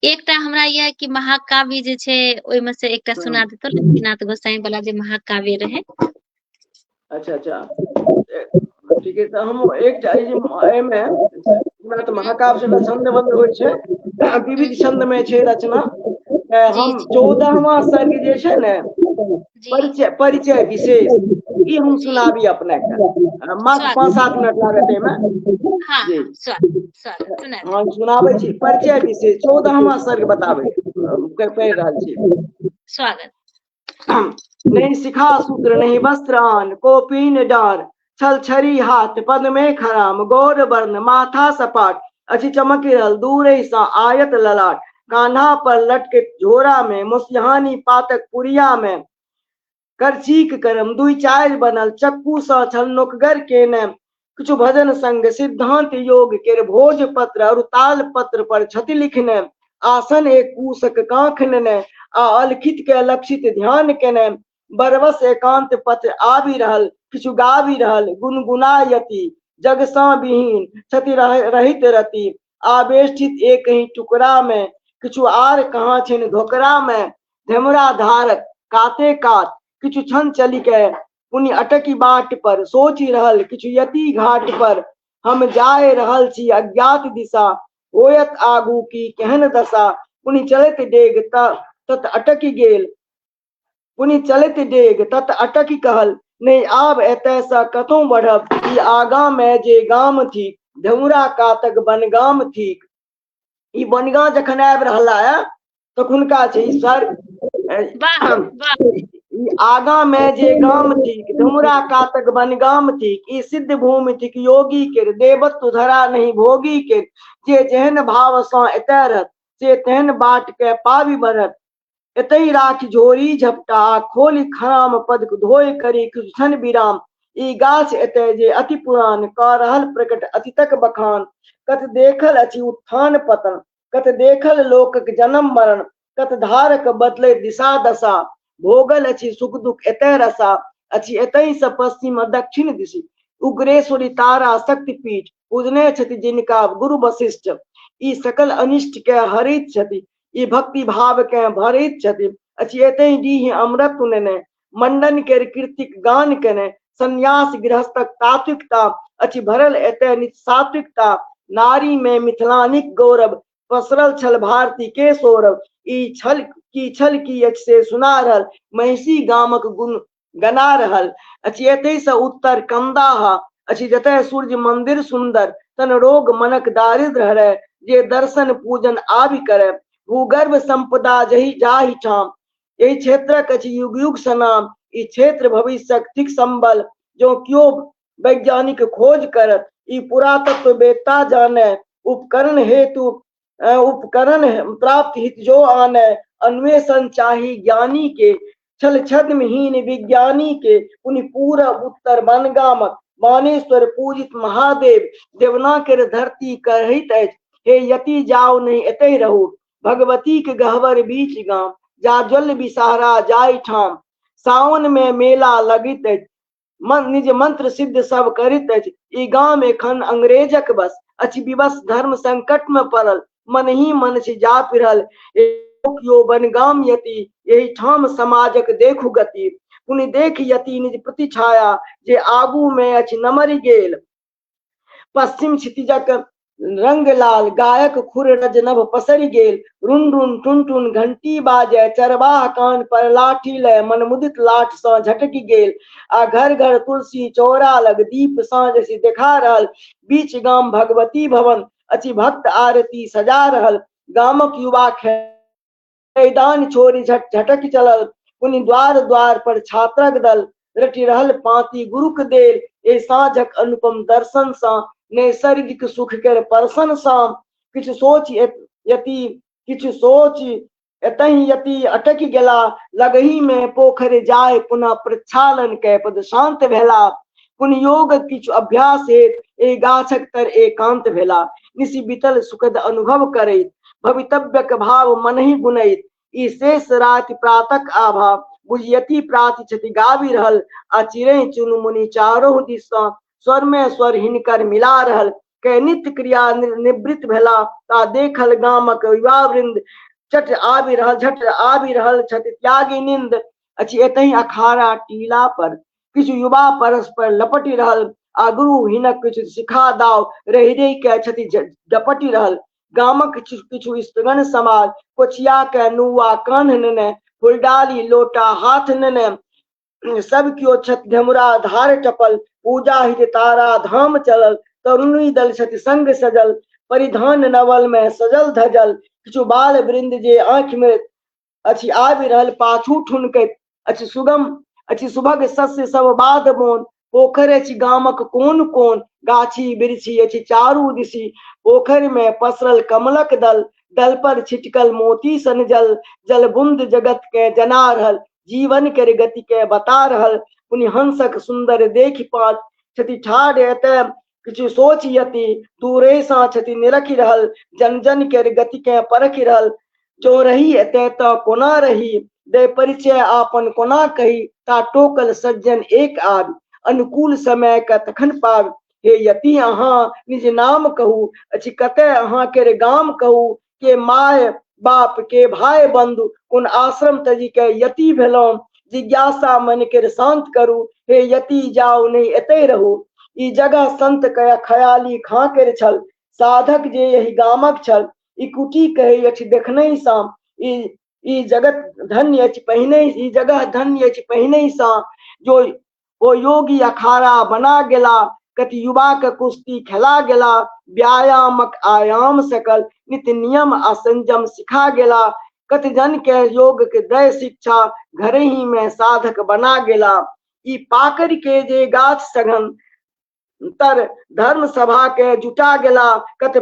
एकटा हमरा यह कि महाकाव्य जे छे ओय में से एकटा सुना देतो लक्ष्मीनाथ गोसाई वाला जे महाकाव्य रहे। अच्छा ठीक है। तो हम एक में तो महाकाव्य से छंदबद्ध होइ छे। विविध छंद में छे रचना। हम 14वां सर्ग जे छे ने परिचय विशेष ई हम सुनाबी अपने के। मात्र 5-7 मिनट लागत एमे। जी हाँ सुनाबे छी। परिचय विशेष 14वां सर्ग बताबे पढ़ रहल छी। स्वागत। नहीं शिखा सूत्र नहीं वस्त्रान कोपीन डार छल छरी हाथ पद में खराम गौर वर्ण माथा सपाट अच्छी चमक रहल दूर सा आयत ललाट। कान्हा पर लटके झोरा में मुसलहानी पातक पुरिया में करचीक करम दुई चार बनल चक्कू सा छल नोकगर के न कुछ भजन संग सिद्धांत योग के भोज पत्र और ताल पत्र पर छति लिखने आसन एक कूसक कांखन ने अलखित के लक्षित ध्यान के ने बरवस एकांत पत्र आबि रहल किछु गाबि रहल गुनगुनायति जग सा विहीन छति रहित रति आवेष्टित एक ही टुकड़ा में किछु आर कहाँ छिन धोकरा में धमरा धारक काते कात किछु छन चली के पुनि अटकी बाट पर सोचि रहल किछु यति घाट पर हम जाए रहल छी अज्ञात दिशा होयत आगू की केहन दशा। पुनि चलत डेग तत अटकी गेल पुनि चलत डेग तत अटकी कहल नहीं आब एतय सा कतौ बढ़ब ई आगा में जे गाम थी धमुरा कातक बनगाम थीक। ई बनगाम जखन आबि रहला है तखुनका छै ई सर आगा में जे गाम थीक धमुरा कातक बनगाम थीक ई सिद्ध भूमि थीक योगी के देवत्व धरा नहीं भोगी के जे जेहन भाव सा एतय रहत से तेहन बाट के पाबी बढ़त। एतई राख झोरी झपटा खोली खराम पद धोय करी क्षण विराम ई गाछ एतय जे अति पुरान क रहल प्रकट अतीतक बखान। कत देखल अछि उत्थान पतन कत देखल लोकक जन्म मरण कत धारक बदले दिशा दशा भोगल अछि सुख दुख एतय रसा अछि एतई से पश्चिम दक्षिण दिशि उग्रेश्वरी तारा शक्तिपीठ पूजने छथि जिनका गुरु वशिष्ठ ई सकल अनिष्ट के हरित छथि ई भक्ति भाव के भरित छथि अछि एतई डीह अमृत ने मंडन के कीर्तिक गान केने संन्यास गृहस्थक तात्विकता अछि भरल एतय नित सात्विकता नारी में मिथिलानिक गौरव पसरल छल भारती के सौरभ ई छल की अछि से सुना रहल महिषी गामक गुण गना रहल अछि। एतहि से उत्तर कमदाहा अछि जतय सूर्य मंदिर सुंदर तन रोग मनक दारिद्र हरै जे दर्शन पूजन आबि करे भूगर्भ संपदा जही जाहि ठाम यही क्षेत्रक अछि युग युग सनाम ई क्षेत्र भविष्यक थिक संबल जो क्यों वैज्ञानिक खोज करत ई पुरातत्व वेत्ता जाने उपकरण हेतु उपकरण प्राप्त हित जो आने अन्वेषण चाही ज्ञानी के छल छद्महीन विज्ञानी के उनि पूरब उत्तर बनगामक बानेश्वर पूजित महादेव देवना के धरती कहैत अछि हे यति जाओ नहीं एतै रहू भगवती के गहवर बीच गाम जा जल विसारा जाय ठाम सावन में मेला लगित अछि निज मंत्र सिद्ध सब करित अछि ई गाम एखन अंग्रेजक बस अछि विवश धर्म संकट में पड़ल मन ही मन से जा फिरल यो बनगाम यति यही ठाम समाजक देखु गति पुनि देख यति निज प्रति छाया जे आगू में अछि नमरि गेल पश्चिम क्षितिजक रंग लाल गायक खुर रज नभ पसरि गेल रुन रुन टुन टुन घंटी बाजे चरवाह कान पर लाठी लय मन मुदित लाठ सँ झटकी गेल आ घर घर तुलसी चौरा लग दीप साँझ से देखा रहल बीच गाम भगवती भवन अछि भक्त आरती सजा रहल गामक युवा मैदान छोड़ी झटक चलल पुनि द्वार द्वार पर छात्रक दल रटि रहल पाती गुरुक देल ए साँझक अनुपम दर्शन सा नैसर्गिक सुख कर परसन सा किछु सोच एतहि यति अटक गेला लगही में पोखर जाय पुनः प्रक्षालन के पद शांत भेला पुनि योग किछु अभ्यास हेत ए गाछक तर एकांत भेला निसी बीतल सुखद अनुभव करैत भवितव्यक भाव मन ही गुनैत ई शेष राति प्रातक आभा बुझियति प्राति छति गाबी रहल आ चिड़ै चुनमुनी चारों दिस स्वर में स्वर हिनकर मिला रहल के नित्य क्रिया निवृत्त भेला ता देखल गामक युवा वृंद झट आबि रहल छति त्यागी निंद अछि एतहि अखाड़ा टीला पर किछु युवा परस्पर लपटि रहल आ गुरु हिनक किछु सिखा दाव रहि रहि के छति डपटि रहल गामक किछु स्त्रीगण समाज कोचिया के नुआ कान्ह नेने फुलडाली लोटा हाथ नेने सब कियो छत घमुरा धार टपल पूजा हित तारा धाम चलल तरुणी दल छति संग सजल परिधान नवल में सजल धजल किछु बाल वृंद जे आंख में अछि आबि रहल पाछू ठुनकैत अछि सुगम अछि सुभग सस्य सब बाध मोन पोखर अछि गामक कोन कोन गाछी बिरछी अछि चारू दिशी पोखर में पसरल कमलक दल दल पर छिटकल मोती सन जल जल बूंद जगत के जना रहल जीवन के गति के बता रहल पुनि हंसक सुंदर देखि पात छति ठाढ़ एतय किछु सोचियति दूरे सा छति निरखि रहल जन जन के गति के परखि रहल जो रही एतय त कोना रही दे परिचय आपन कोना कही ता टोकल सज्जन एक आद अनुकूल समय का तखन पाव हे यति अहाँ निज नाम कहू अछि कतय अहाँ के गाम कहू के माय बाप के भाई बंधु कोन आश्रम तजी के यति भेलौं जिज्ञासा मन के शांत करू हे यति जाओ नहीं एतै रहू ई जगह संत कया खयाली खां के छल साधक जे यही गामक छल ई कुटी कहे अछि देखनै सा ई जगत धन्य अछि पहिने ई जगह धन्य अछि पहिने सा जो ओ योगी अखाड़ा बना गेला कति युवा के कुश्ती खेला गेला व्यायामक आयाम सकल नित्य नियम आ संयम सिखा गेला कति जन के योग के दय शिक्षा घर ही में साधक बना गेला ई पाकर के जे गाछ सघन तर धर्म सभा के जुटा गेला कत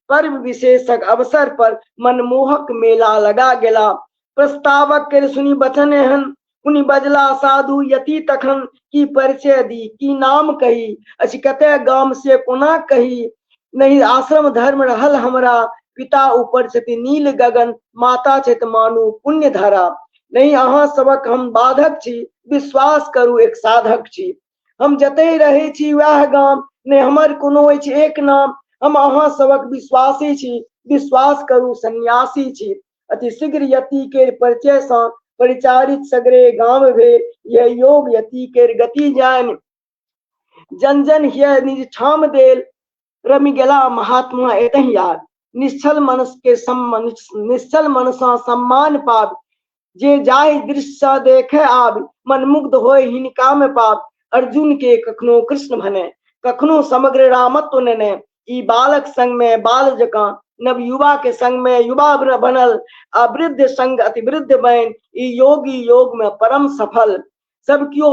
पर्व विशेषक अवसर पर मनमोहक मेला लगा गेला प्रस्तावक के सुनी बचन एहन उनी बजला साधु यति तखन की परिचय दी की नाम कही अछि कते गाम से कोना कही नहीं आश्रम धर्म रहल हमरा पिता ऊपर छथि नील गगन माता छथ मानु पुण्य धरा नहीं अहाँ सबक हम बाधक छी विश्वास करू एक साधक छी हम जतै रहे छी वह गाम ने हमर कोनो अछि एक नाम हम अहाँ सबक विश्वासी छी विश्वास करू सन्यासी छी अति शीघ्र यति के परिचय सँ परिचारित सगरे गांव भे यह योग यति के गति जान जन जन हिय निज ठाम देल रमि गेला महात्मा एतहि याद निश्चल मनस के निश्चल मनसा सम्मान पाव जे जाहि दृश्य देखे आब मन मुग्ध होय हिनका में पाप। अर्जुन के कखनो कृष्ण भने कखनो समग्र रामत्व नेने। ई बालक संग में बाल जका नव युवा के संग में युवा बनल। अवृद्ध संग अति वृद्ध बन ई योगी योग में परम सफल। सब क्यों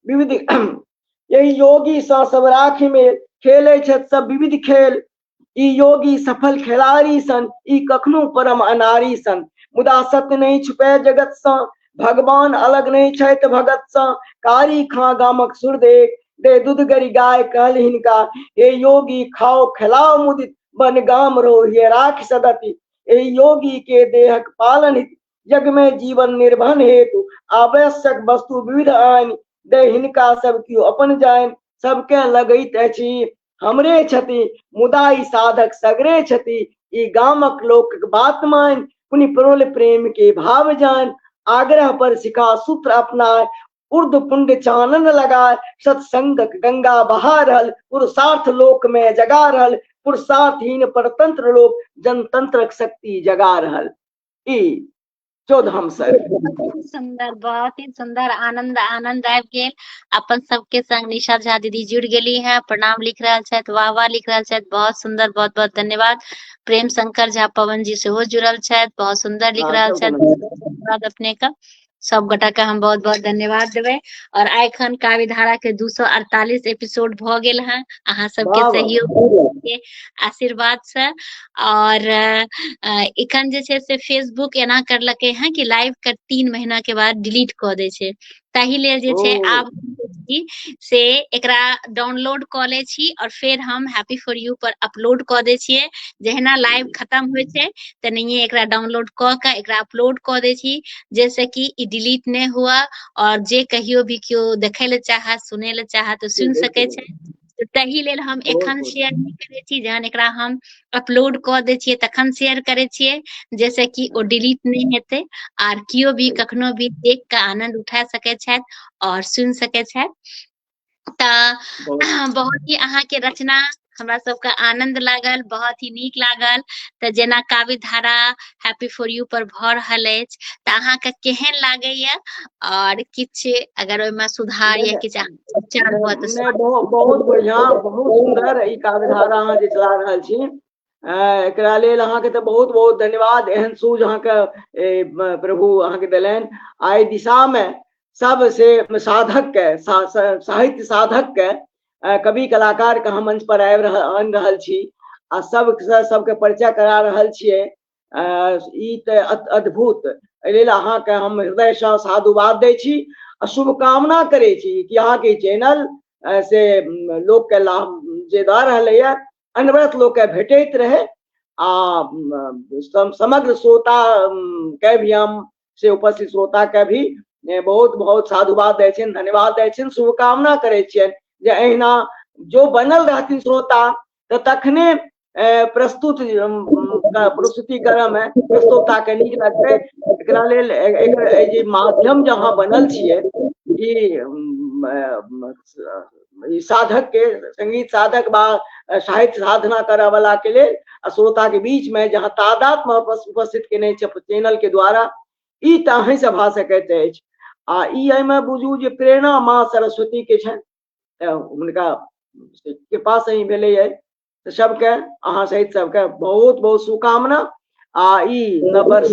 विविध यही योगी सा सब राखी में खेले छत सब विविध खेल। ई योगी सफल खिलाड़ी सन ई कखनो परम अनारी सन। मुदा सत्य नहीं छुपे जगत सा भगवान अलग नहीं छैत भगत सा। कारी खा गामक सुर दे दूध गरी गाय कहल हिनका। हे योगी खाओ खिलाओ मुदित बन गाम रो ये राख सदति। ए योगी के देहक पालन हित जग में जीवन निर्भन हेतु आवश्यक वस्तु विविध आन। दे हिनका सब क्यों अपन जान सबके लगैत अछि हमरे छति। मुदा ई साधक सगरे छति ई गामक लोक बात मान। पुनि प्रोल प्रेम के भाव जान आग्रह पर सिखा सूत्र अपनाए। उर्द पुंड चानन लगाए सत्संगक गंगा बहा रहल। पुरुषार्थ लोक में जगा रहल पुरुषार्थहीन परतंत्र लोक जनतंत्रक शक्ति जगा रहल। ई 14 सर सुंदर बहुत ही सुंदर आनंद आनंद आबि गेल। अपन सबके संग निशा झा दीदी जुड़ गेली हैं प्रणाम लिख रहल छथि वाह वाह लिख रहल छथि बहुत सुंदर बहुत बहुत धन्यवाद। प्रेम शंकर झा पवन जी सेहो जुड़ल छथि बहुत सुंदर लिख रहल छथि धन्यवाद अपने का सब गोटा के हम बहुत बहुत धन्यवाद देवे। और एखन काव्य धारा के 248 एपिसोड भ गेल हैं अहाँ सबके सहयोग के आशीर्वाद से। और एखन जे छै से फेसबुक एना करलकै हैं कि लाइव के 3 महीना के बाद डिलीट क दै छै ताहि लेल जे छै आब से एकरा डाउनलोड क लै छी और फिर हम हैप्पी फॉर यू पर अपलोड क दै छियै। जहिना लाइव खत्म होय छै तनहिये एकरा डाउनलोड क के एकरा अपलोड क दै छी जैसे कि ई डिलीट नहीं हुआ और जे कहियो भी क्यों देखे ले चाहे सुने ले चाहे तो सुन सके छै। तही लेल हम एखन शेयर नहीं करे छी जहन एकरा हम अपलोड क दै छियै तखन शेयर करे छियै जैसे कि ओ डिलीट नहीं हेते आर कियो भी कखनो भी देख के आनंद उठा सके छथि और सुन सके छथि। बहुत ही अहाँ के रचना हमरा सबके आनंद लागल बहुत ही नीक लागल। त जेना काव्य धारा हैप्पी फॉर यू पर भ रहल अछि त अहाँ के केहन लागैया और किछ अगर ओय में सुधार या किछ विचार हुआ त बहुत बढ़िया बहुत सुंदर ई काव्य धारा अहाँ जे चला रहल छी एकरा लेल अहाँ के त बहुत बहुत धन्यवाद। एहन सूझ अहाँ के प्रभु अहाँ के देलनि आई दिशा में सब से साधक के साहित्य साधक के कवि कलाकार के हम मंच पर आनि रहल छी आ सबके परिचय करा रहल छियै। ई त अद्भुत एहि लेल अहाँ के हम हृदय से साधुवाद दै छी आ शुभकामना करे छी कि अहाँ के चैनल से लोक के लाभ जे द रहलैया अनवरत लोक के भेटैत रहे आ समग्र श्रोता के भी हम से उपस्थित श्रोता के भी बहुत बहुत साधुवाद दै छियनि धन्यवाद दै छियनि शुभकामना करे छियनि जे अहिना जो बनल रहथिन श्रोता त तखने प्रस्तुति करम है प्रस्तुता के नीक लगतै। एकरा लेल जे माध्यम जहाँ बनल छियै ई साधक के संगीत साधक बा साहित्य साधना करे वाला के लेल श्रोता के बीच में जहाँ तादात्म्य उपस्थित केने छै चैनल के द्वारा ई त अहीं से भा सकैत अछि। आ ई एहिमे बुझू जे प्रेरणा माँ सरस्वती के छनि हुनका कृपा से ही भेलै है। तो सबके अहाँ सहित सबके बहुत बहुत शुभकामना आ ई नववर्ष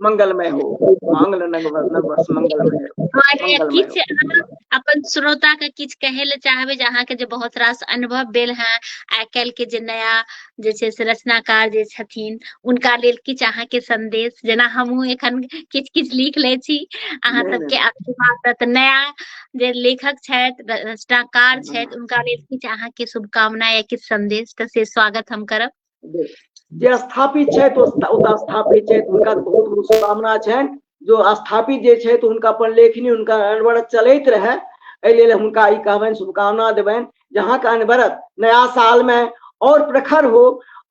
मंगलमय हो नववर्ष मंगलमय हो। अपन श्रोता के किछ कहे ले चाहबे जे अहाँ के जे बहुत रास अनुभव भेल है आइ काल्हि के जे नया जे छै से रचनाकार जे छथिन उनका लेल किछ अहाँ के संदेश जेना हमहू एखन किछ किछ लिख ले छी अहाँ सबके आशीर्वाद त नया जे लेखक छथि रचनाकार छथि उनका लेल किछ अहाँ के शुभकामना या किछ संदेश त से स्वागत हम करब। जे स्थापित छथि ओतऽ स्थापित छथि हुनका बहुत बहुत शुभकामना छनि। जो स्थापित जे छथि हुनका अपन लेखनी हुनका अनवरत चलैत रहे एहि लेल हुनका ई कहबनि शुभकामना देबनि जहाँ के अनवरत नया साल में और प्रखर हो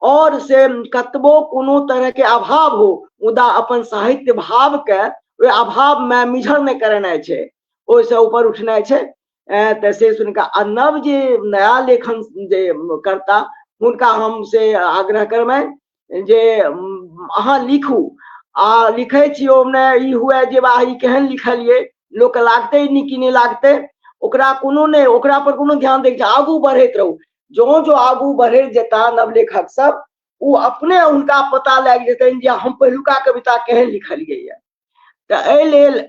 और से कतबो कोनो तरह के अभाव हो मुदा अपन साहित्य भाव के ओहि अभाव में मिझर नहीं करना छै ओहिसे ऊपर उठना छै। त से सुनका नव जे नया लेखन जे करता हुनका हम से आग्रह करबनि जे अहाँ लिखू आ लिखे छी ओमने ई हुए जे बा ई केहन लिखलिए लोग के लागते नी कि नहीं लागते ओकरा कोनो नहीं ओकरा पर कोनो ध्यान दे आगू बढ़ैत रहू जो जो आगू बढ़ैत जेता नवलेखक सब वो अपने उनका पता लग जेतन जे हम पहिलुका कविता केहन लिखलिए ये त एहि लेल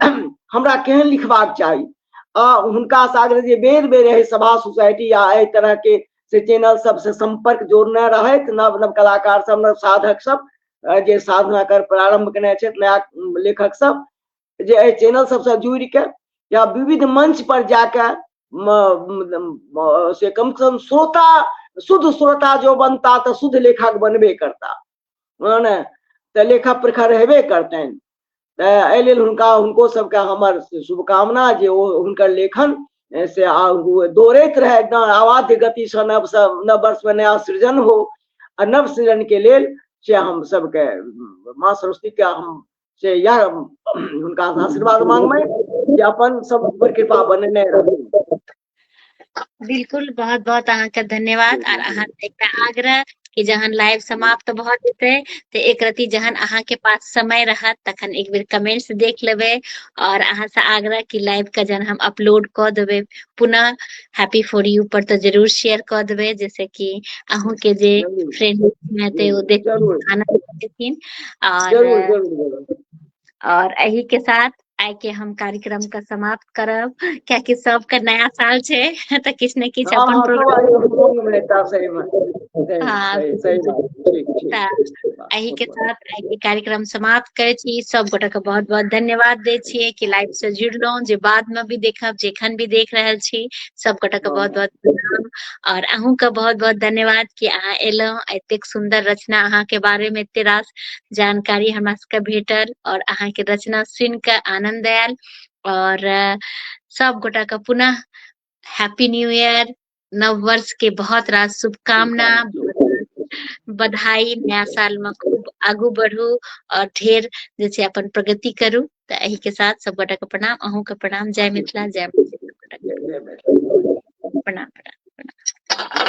हमरा केहन लिखबाक चाही हुनका सागर जे बेर बेर है सभा सोसाइटी या एहि तरह के से चैनल सब से संपर्क जोड़ने रहत नव नव कलाकार सब नव साधक सब जे साधना कर प्रारंभ केने छथि नया लेखक सब जे एहि चैनल सबसे जुड़ के या विविध मंच पर जाके से कम श्रोता शुद्ध श्रोता जो बनता तो शुद्ध लेखक बनबे करता ने तो लेखक प्रखर हेबे करते एहि लेल हुनको सबके हमर शुभकामना जे हुनकर लेखन से दौड़ैत रहे आवाध्य गति से नव वर्ष में नया सृजन हो आ नव सृजन के लेल से हम सबके माँ सरस्वती के हम से यह उनका आशीर्वाद मांगबै जे अपन सब पर कृपा बनने रहे। बिल्कुल बहुत बहुत अहाँ का धन्यवाद और अहाँ एकटा आग्रह कि जहन लाइव समाप्त भ जेतै तो एक रति जहन अहाँ के पास समय रहत तखन एक बेर कमेंट्स देख लेबै और अहाँ से आग्रह कि लाइव का जहन हम अपलोड क देबै पुनः हैप्पी फॉर यू पर तो जरूर शेयर क देबै जैसे कि अहूँ के जे फ्रेंड में थे वो देख आनंद लेथिन और यही के साथ आई के हम कार्यक्रम का समाप्त करब क्या कि सबका नया साल छे तो किछ न किछ अपन प्रोग्राम यही के साथ आई के कार्यक्रम समाप्त करे छी सब गोटा के बहुत बहुत धन्यवाद दे छिए कि लाइव से जुड़लौं जे बाद में भी देखब जेखन भी देख रहल छी सब गोटा के बहुत बहुत प्रणाम और अहूँ का बहुत बहुत धन्यवाद कि अहाँ एलौं एतेक सुंदर रचना अहाँ के बारे में एते रास जानकारी हमरा सबके भेटल और अहाँ के रचना सुन के आनंद आयल और सब गोटा के पुनः हैप्पी न्यू ईयर नव वर्ष के बहुत रास शुभकामना बधाई नया साल में खूब आगू बढ़ू और ढेर जैसे अपन प्रगति करू तो यही के साथ सब गोटा के प्रणाम अहूँ के प्रणाम जय मिथिला जय प्रणाम प्रणाम।